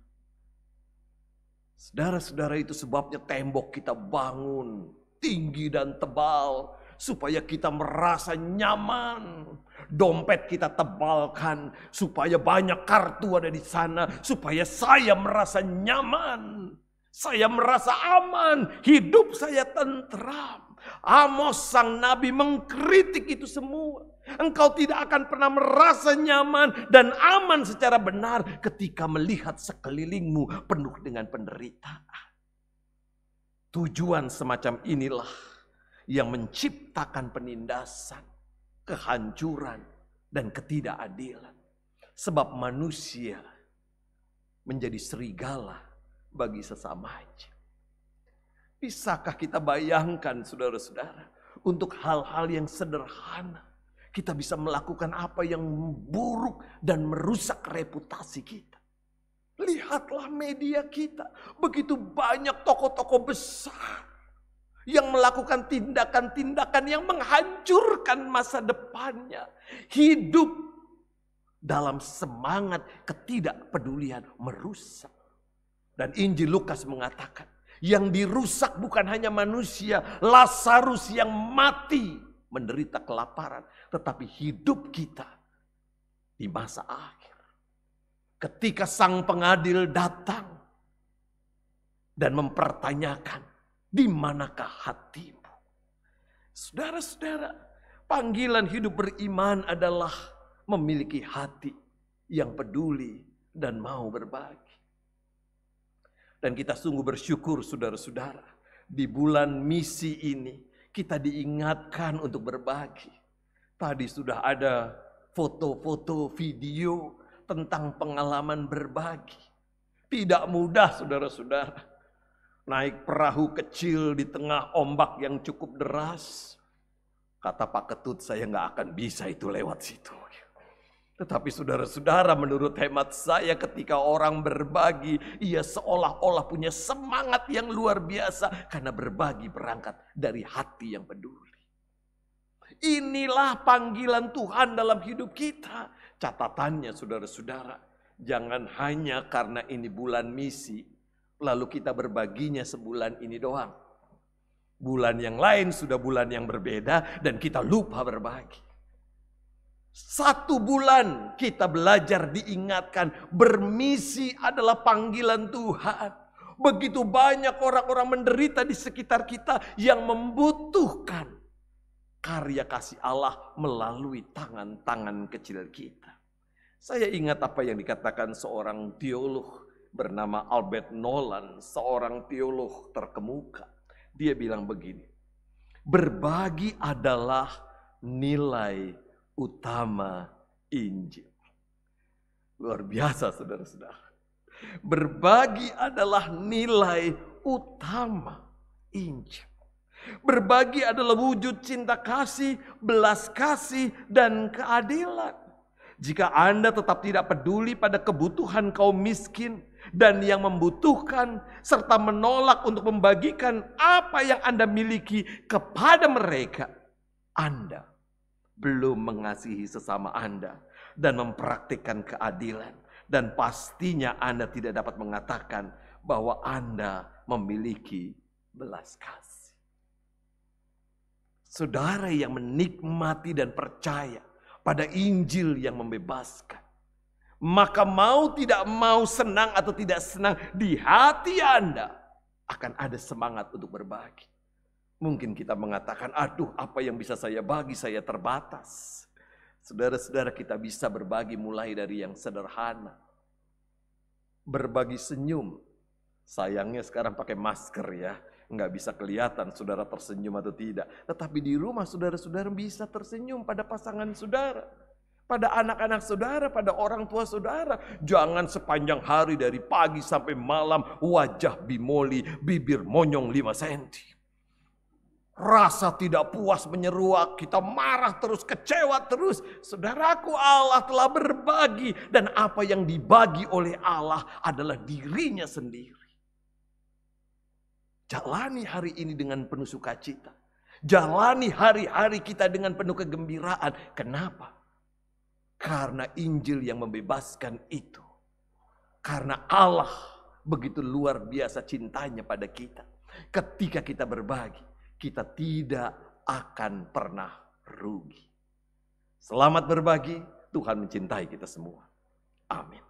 Saudara-saudara, itu sebabnya tembok kita bangun tinggi dan tebal supaya kita merasa nyaman. Dompet kita tebalkan supaya banyak kartu ada di sana, supaya saya merasa nyaman. Saya merasa aman, hidup saya tentram. Amos sang nabi mengkritik itu semua. Engkau tidak akan pernah merasa nyaman dan aman secara benar ketika melihat sekelilingmu penuh dengan penderitaan. Tujuan semacam inilah yang menciptakan penindasan, kehancuran, dan ketidakadilan. Sebab manusia menjadi serigala bagi sesamanya. Bisakah kita bayangkan, saudara-saudara, untuk hal-hal yang sederhana kita bisa melakukan apa yang buruk dan merusak reputasi kita? Lihatlah media kita, begitu banyak tokoh-tokoh besar yang melakukan tindakan-tindakan yang menghancurkan masa depannya. Hidup dalam semangat ketidakpedulian merusak. Dan Injil Lukas mengatakan, yang dirusak bukan hanya manusia, Lazarus yang mati menderita kelaparan, tetapi hidup kita di masa akhir. Ketika sang pengadil datang dan mempertanyakan, di manakah hatimu? Saudara-saudara, panggilan hidup beriman adalah memiliki hati yang peduli dan mau berbagi. Dan kita sungguh bersyukur, saudara-saudara, di bulan misi ini kita diingatkan untuk berbagi. Tadi sudah ada foto-foto, video tentang pengalaman berbagi. Tidak mudah, saudara-saudara, naik perahu kecil di tengah ombak yang cukup deras. Kata Pak Ketut, saya nggak akan bisa itu lewat situ. Tetapi saudara-saudara, menurut hemat saya, ketika orang berbagi, ia seolah-olah punya semangat yang luar biasa. Karena berbagi berangkat dari hati yang peduli. Inilah panggilan Tuhan dalam hidup kita. Catatannya, saudara-saudara, jangan hanya karena ini bulan misi, lalu kita berbaginya sebulan ini doang. Bulan yang lain sudah bulan yang berbeda dan kita lupa berbagi. 1 bulan kita belajar diingatkan, bermisi adalah panggilan Tuhan. Begitu banyak orang-orang menderita di sekitar kita yang membutuhkan karya kasih Allah melalui tangan-tangan kecil kita. Saya ingat apa yang dikatakan seorang teolog bernama Albert Nolan, seorang teolog terkemuka. Dia bilang begini, berbagi adalah nilai utama Injil. Luar biasa, saudara-saudara. Berbagi adalah nilai utama Injil. Berbagi adalah wujud cinta kasih, belas kasih, dan keadilan. Jika Anda tetap tidak peduli pada kebutuhan kaum miskin dan yang membutuhkan, serta menolak untuk membagikan apa yang Anda miliki kepada mereka, Anda belum mengasihi sesama Anda dan mempraktikkan keadilan. Dan pastinya Anda tidak dapat mengatakan bahwa Anda memiliki belas kasih. Saudara yang menikmati dan percaya pada Injil yang membebaskan, maka mau tidak mau, senang atau tidak senang, di hati Anda akan ada semangat untuk berbagi. Mungkin kita mengatakan, aduh apa yang bisa saya bagi, saya terbatas. Saudara-saudara, kita bisa berbagi mulai dari yang sederhana. Berbagi senyum. Sayangnya sekarang pakai masker ya. Nggak bisa kelihatan saudara tersenyum atau tidak. Tetapi di rumah saudara-saudara bisa tersenyum pada pasangan saudara. Pada anak-anak saudara, pada orang tua saudara. Jangan sepanjang hari dari pagi sampai malam wajah bimoli, bibir monyong 5 cm. Rasa tidak puas menyeruak, kita marah terus, kecewa terus. Saudaraku, Allah telah berbagi. Dan apa yang dibagi oleh Allah adalah dirinya sendiri. Jalani hari ini dengan penuh sukacita. Jalani hari-hari kita dengan penuh kegembiraan. Kenapa? Karena Injil yang membebaskan itu. Karena Allah begitu luar biasa cintanya pada kita. Ketika kita berbagi, kita tidak akan pernah rugi. Selamat berbagi, Tuhan mencintai kita semua. Amin.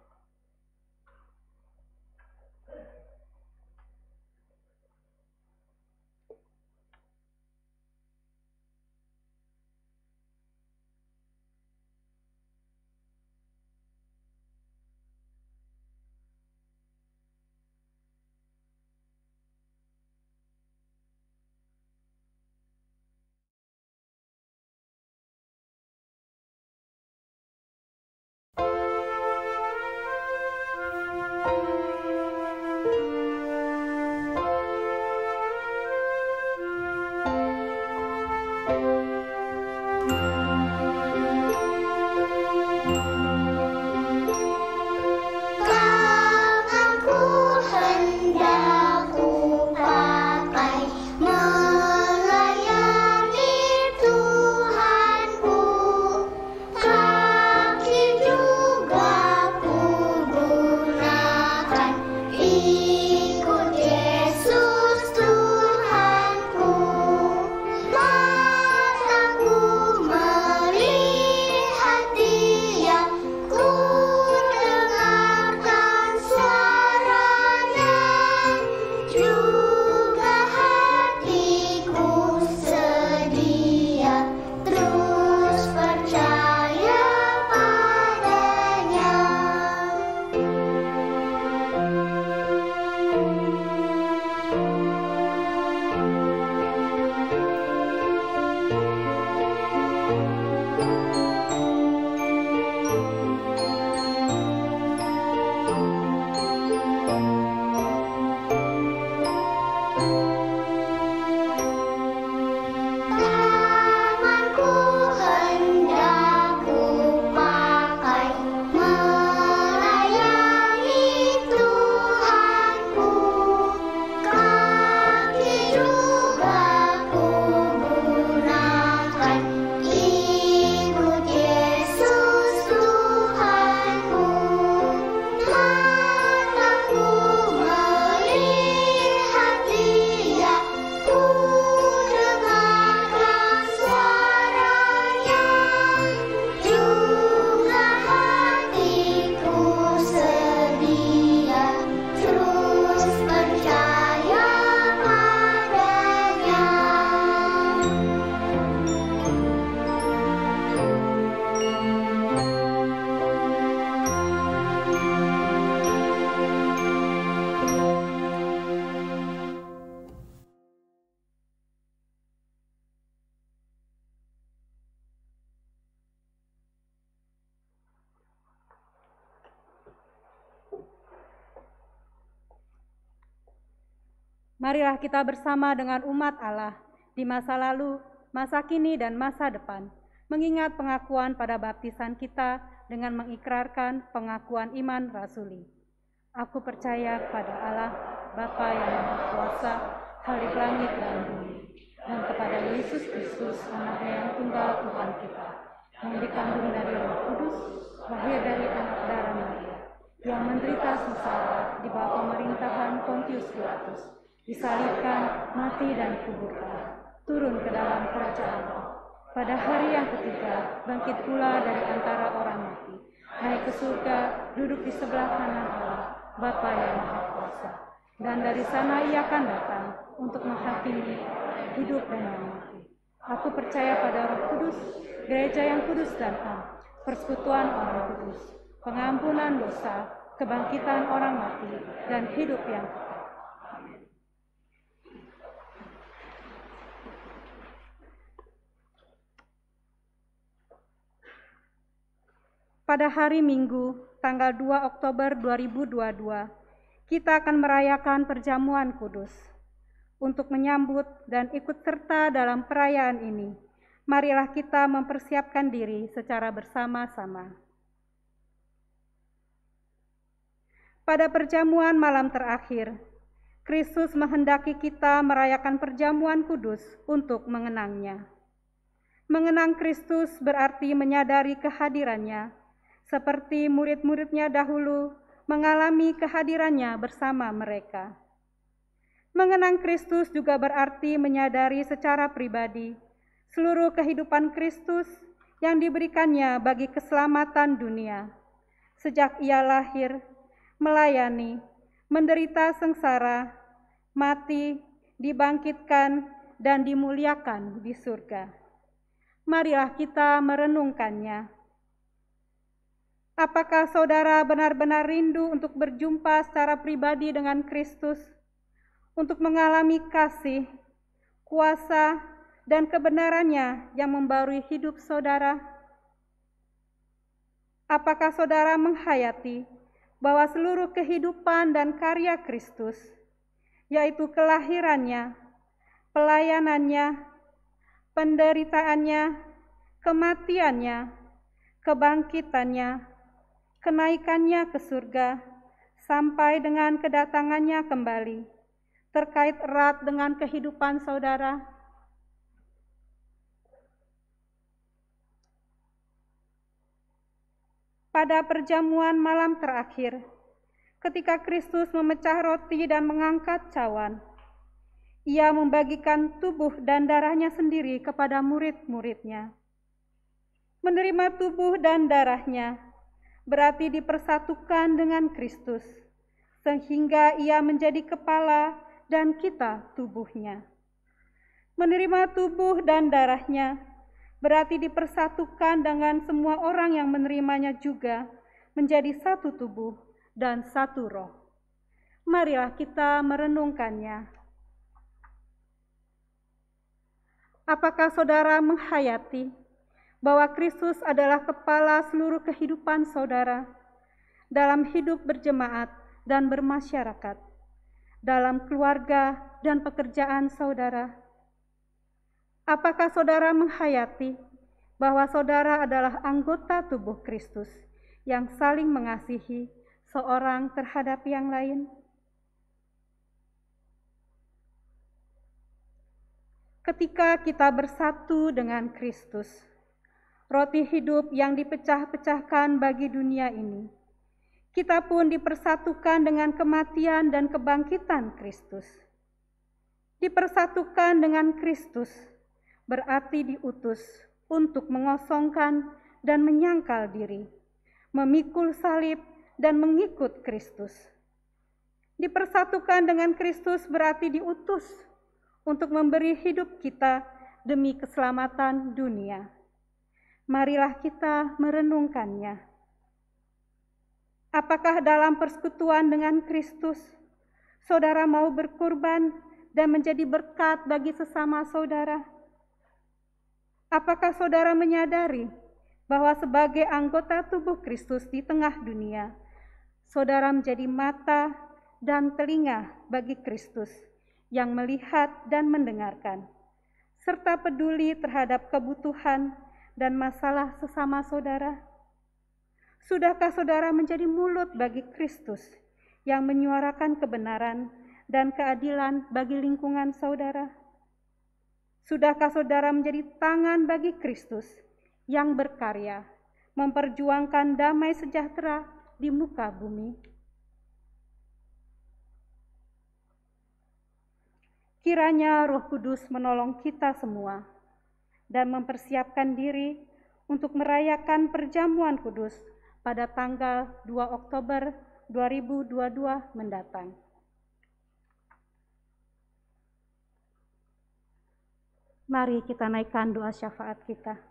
Marilah kita bersama dengan umat Allah di masa lalu, masa kini, dan masa depan, mengingat pengakuan pada baptisan kita dengan mengikrarkan pengakuan iman rasuli. Aku percaya kepada Allah, Bapa yang Maha Kuasa, Khalik langit dan bumi, dan kepada Yesus Kristus, Anaknya yang tunggal Tuhan kita, yang dikandung dari Roh Kudus, lahir dari anak darah Maria, yang menderita sengsara di bawah pemerintahan Pontius Pilatus, disalibkan, mati dan dikuburkan, turun ke dalam kerajaan Allah. Pada hari yang ketiga, bangkit pula dari antara orang mati, naik ke surga, duduk di sebelah kanan Allah, Bapa yang Maha Kuasa. Dan dari sana ia akan datang untuk menghakimi hidup dan yang mati. Aku percaya pada Roh Kudus, gereja yang kudus dan am, persekutuan orang kudus, pengampunan dosa, kebangkitan orang mati, dan hidup yang kekal. Pada hari Minggu, tanggal 2 Oktober 2022, kita akan merayakan perjamuan kudus. Untuk menyambut dan ikut serta dalam perayaan ini, marilah kita mempersiapkan diri secara bersama-sama. Pada perjamuan malam terakhir, Kristus menghendaki kita merayakan perjamuan kudus untuk mengenangnya. Mengenang Kristus berarti menyadari kehadirannya, seperti murid-muridnya dahulu mengalami kehadirannya bersama mereka. Mengenang Kristus juga berarti menyadari secara pribadi seluruh kehidupan Kristus yang diberikannya bagi keselamatan dunia. Sejak ia lahir, melayani, menderita sengsara, mati, dibangkitkan, dan dimuliakan di surga. Marilah kita merenungkannya. Apakah saudara benar-benar rindu untuk berjumpa secara pribadi dengan Kristus, untuk mengalami kasih, kuasa, dan kebenarannya yang membarui hidup saudara? Apakah saudara menghayati bahwa seluruh kehidupan dan karya Kristus, yaitu kelahirannya, pelayanannya, penderitaannya, kematiannya, kebangkitannya, kenaikannya ke surga, sampai dengan kedatangannya kembali, terkait erat dengan kehidupan saudara? Pada perjamuan malam terakhir, ketika Kristus memecah roti dan mengangkat cawan, ia membagikan tubuh dan darahnya sendiri kepada murid-muridnya. Menerima tubuh dan darahnya berarti dipersatukan dengan Kristus, sehingga ia menjadi kepala dan kita tubuhnya. Menerima tubuh dan darahnya berarti dipersatukan dengan semua orang yang menerimanya juga menjadi satu tubuh dan satu roh. Marilah kita merenungkannya. Apakah saudara menghayati bahwa Kristus adalah kepala seluruh kehidupan saudara dalam hidup berjemaat dan bermasyarakat, dalam keluarga dan pekerjaan saudara? Apakah saudara menghayati bahwa saudara adalah anggota tubuh Kristus yang saling mengasihi seorang terhadap yang lain? Ketika kita bersatu dengan Kristus, roti hidup yang dipecah-pecahkan bagi dunia ini, kita pun dipersatukan dengan kematian dan kebangkitan Kristus. Dipersatukan dengan Kristus berarti diutus untuk mengosongkan dan menyangkal diri, memikul salib dan mengikut Kristus. Dipersatukan dengan Kristus berarti diutus untuk memberi hidup kita demi keselamatan dunia. Marilah kita merenungkannya. Apakah dalam persekutuan dengan Kristus, saudara mau berkorban dan menjadi berkat bagi sesama saudara? Apakah saudara menyadari bahwa sebagai anggota tubuh Kristus di tengah dunia, saudara menjadi mata dan telinga bagi Kristus yang melihat dan mendengarkan, serta peduli terhadap kebutuhan dan masalah sesama saudara? Sudahkah saudara menjadi mulut bagi Kristus yang menyuarakan kebenaran dan keadilan bagi lingkungan saudara? Sudahkah saudara menjadi tangan bagi Kristus yang berkarya, memperjuangkan damai sejahtera di muka bumi. Kiranya Roh Kudus menolong kita semua dan mempersiapkan diri untuk merayakan perjamuan kudus pada tanggal 2 Oktober 2022 mendatang. Mari kita naikkan doa syafaat kita.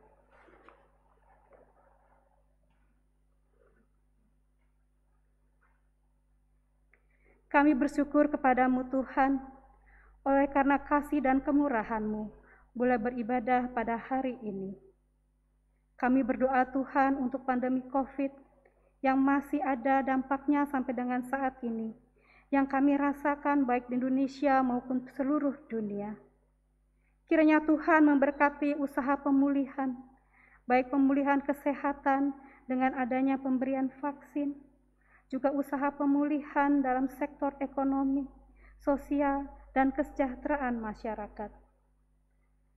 Kami bersyukur kepadamu Tuhan, oleh karena kasih dan kemurahan-Mu, boleh beribadah pada hari ini. Kami berdoa Tuhan untuk pandemi COVID yang masih ada dampaknya sampai dengan saat ini, yang kami rasakan baik di Indonesia maupun seluruh dunia. Kiranya Tuhan memberkati usaha pemulihan, baik pemulihan kesehatan dengan adanya pemberian vaksin, juga usaha pemulihan dalam sektor ekonomi, sosial, dan kesejahteraan masyarakat.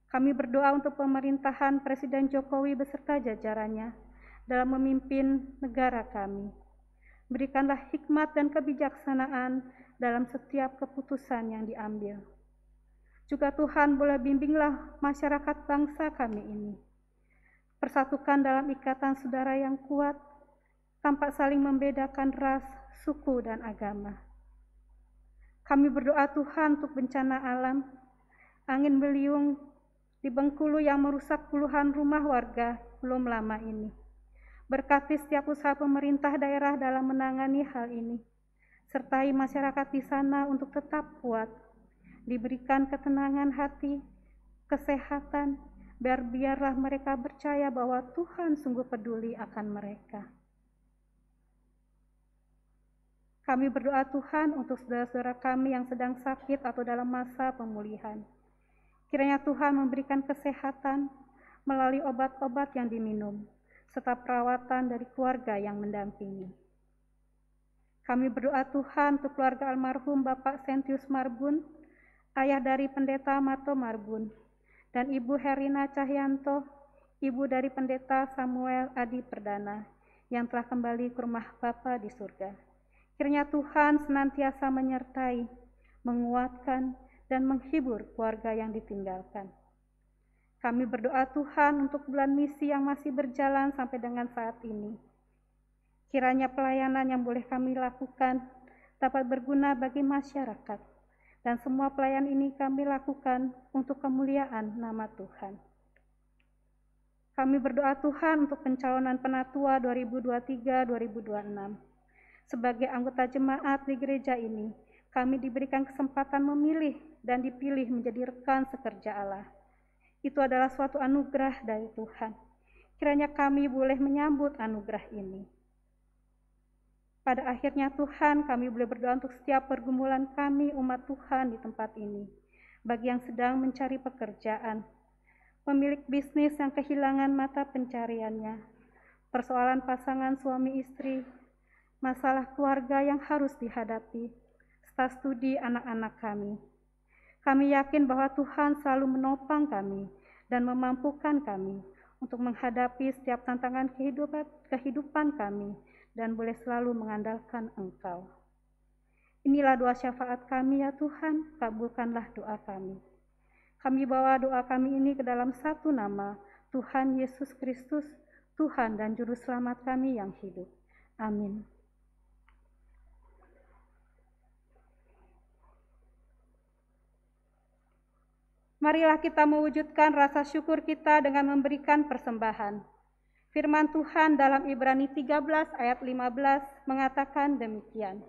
Kami berdoa untuk pemerintahan Presiden Jokowi beserta jajarannya dalam memimpin negara kami. Berikanlah hikmat dan kebijaksanaan dalam setiap keputusan yang diambil. Juga Tuhan boleh bimbinglah masyarakat bangsa kami ini. Persatukan dalam ikatan saudara yang kuat, tanpa saling membedakan ras, suku, dan agama. Kami berdoa Tuhan untuk bencana alam, angin beliung di Bengkulu yang merusak puluhan rumah warga belum lama ini. Berkati setiap usaha pemerintah daerah dalam menangani hal ini, sertai masyarakat di sana untuk tetap kuat, diberikan ketenangan hati, kesehatan, biarlah mereka percaya bahwa Tuhan sungguh peduli akan mereka. Kami berdoa Tuhan untuk saudara-saudara kami yang sedang sakit atau dalam masa pemulihan. Kiranya Tuhan memberikan kesehatan melalui obat-obat yang diminum, serta perawatan dari keluarga yang mendampingi. Kami berdoa Tuhan untuk keluarga almarhum Bapak Sentius Marbun, ayah dari Pendeta Mato Marbun, dan Ibu Herina Cahyanto, ibu dari Pendeta Samuel Adi Perdana, yang telah kembali ke rumah Bapa di surga. Kiranya Tuhan senantiasa menyertai, menguatkan, dan menghibur keluarga yang ditinggalkan. Kami berdoa Tuhan untuk bulan misi yang masih berjalan sampai dengan saat ini. Kiranya pelayanan yang boleh kami lakukan dapat berguna bagi masyarakat, dan semua pelayanan ini kami lakukan untuk kemuliaan nama Tuhan. Kami berdoa Tuhan untuk pencalonan penatua 2023-2026. Sebagai anggota jemaat di gereja ini, kami diberikan kesempatan memilih dan dipilih menjadi rekan sekerja Allah. Itu adalah suatu anugerah dari Tuhan. Kiranya kami boleh menyambut anugerah ini. Pada akhirnya Tuhan, kami boleh berdoa untuk setiap pergumulan kami umat Tuhan di tempat ini. Bagi yang sedang mencari pekerjaan, pemilik bisnis yang kehilangan mata pencariannya, persoalan pasangan suami istri, masalah keluarga yang harus dihadapi, serta studi anak-anak kami. Kami yakin bahwa Tuhan selalu menopang kami dan memampukan kami untuk menghadapi setiap tantangan kehidupan kami dan boleh selalu mengandalkan Engkau. Inilah doa syafaat kami ya Tuhan, kabulkanlah doa kami. Kami bawa doa kami ini ke dalam satu nama, Tuhan Yesus Kristus, Tuhan dan Juru Selamat kami yang hidup. Amin. Marilah kita mewujudkan rasa syukur kita dengan memberikan persembahan. Firman Tuhan dalam Ibrani 13 ayat 15 mengatakan demikian.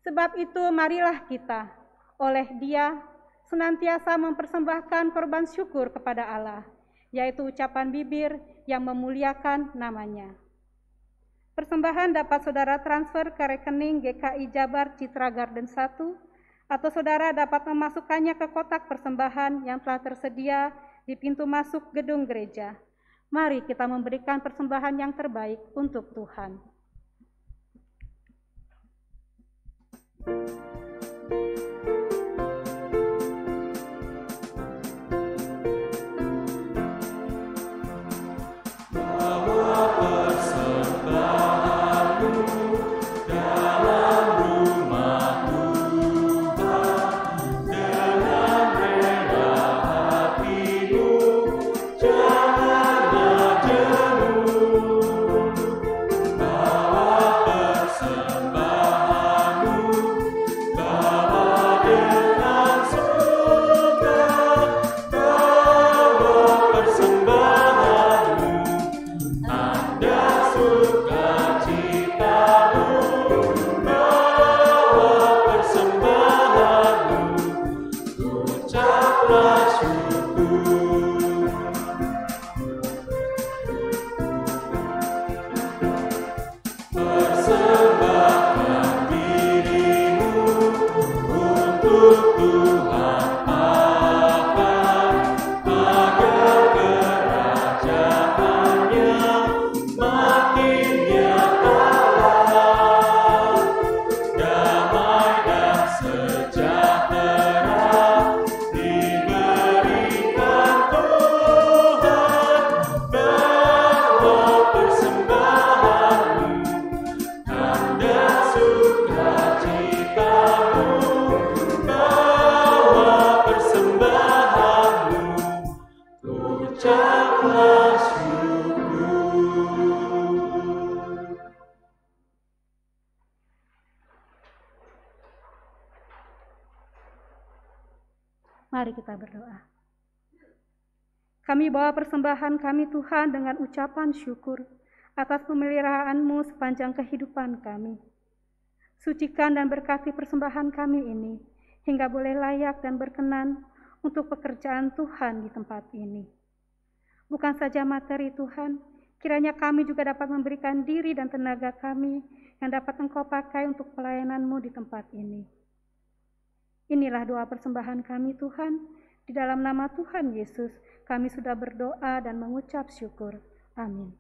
Sebab itu marilah kita oleh Dia senantiasa mempersembahkan korban syukur kepada Allah, yaitu ucapan bibir yang memuliakan namanya. Persembahan dapat saudara transfer ke rekening GKI Jabar Citra Garden 1, atau saudara dapat memasukkannya ke kotak persembahan yang telah tersedia di pintu masuk gedung gereja. Mari kita memberikan persembahan yang terbaik untuk Tuhan. Bawa persembahanmu ucaplah syukur. Mari kita berdoa. Kami bawa persembahan kami Tuhan dengan ucapan syukur atas pemeliharaan-Mu sepanjang kehidupan kami. Sucikan dan berkati persembahan kami ini, hingga boleh layak dan berkenan untuk pekerjaan Tuhan di tempat ini. Bukan saja materi Tuhan, kiranya kami juga dapat memberikan diri dan tenaga kami yang dapat Engkau pakai untuk pelayanan-Mu di tempat ini. Inilah doa persembahan kami Tuhan, di dalam nama Tuhan Yesus kami sudah berdoa dan mengucap syukur. Amin.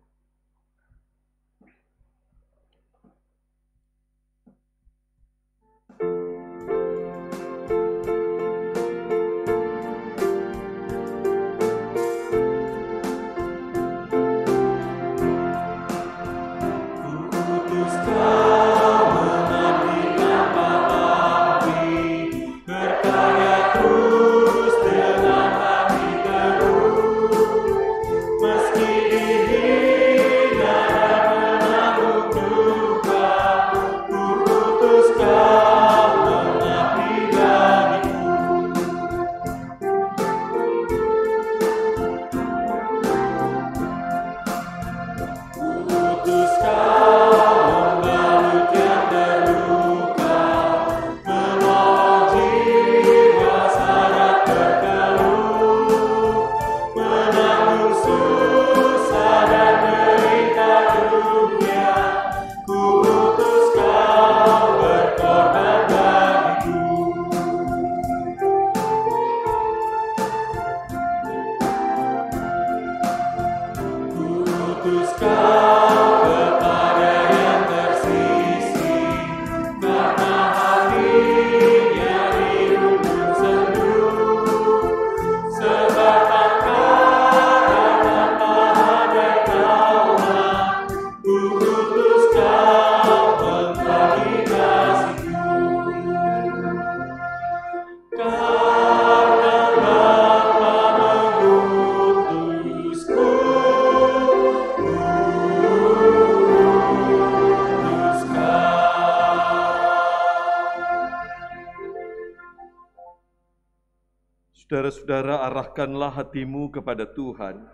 Saudara-saudara, arahkanlah hatimu kepada Tuhan.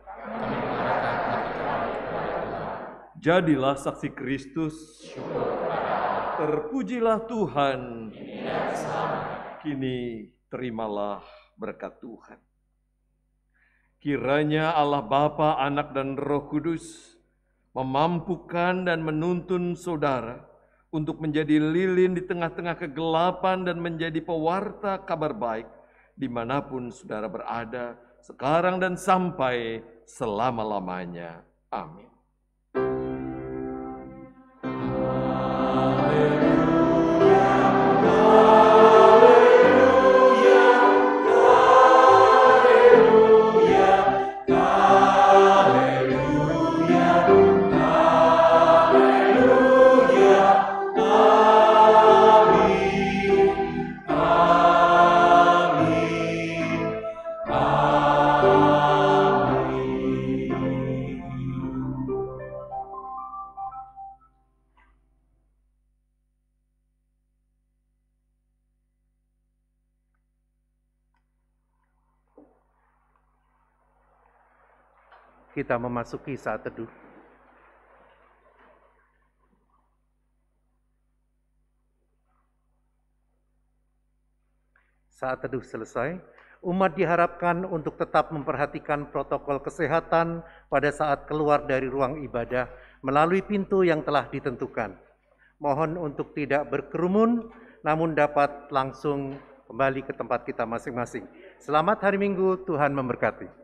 Jadilah saksi Kristus. Terpujilah Tuhan. Kini terimalah berkat Tuhan. Kiranya Allah Bapa, Anak, dan Roh Kudus memampukan dan menuntun saudara untuk menjadi lilin di tengah-tengah kegelapan dan menjadi pewarta kabar baik dimanapun saudara berada, sekarang dan sampai selama-lamanya. Amin. Kita memasuki saat teduh. Saat teduh selesai, umat diharapkan untuk tetap memperhatikan protokol kesehatan pada saat keluar dari ruang ibadah melalui pintu yang telah ditentukan. Mohon untuk tidak berkerumun, namun dapat langsung kembali ke tempat kita masing-masing. Selamat hari Minggu, Tuhan memberkati.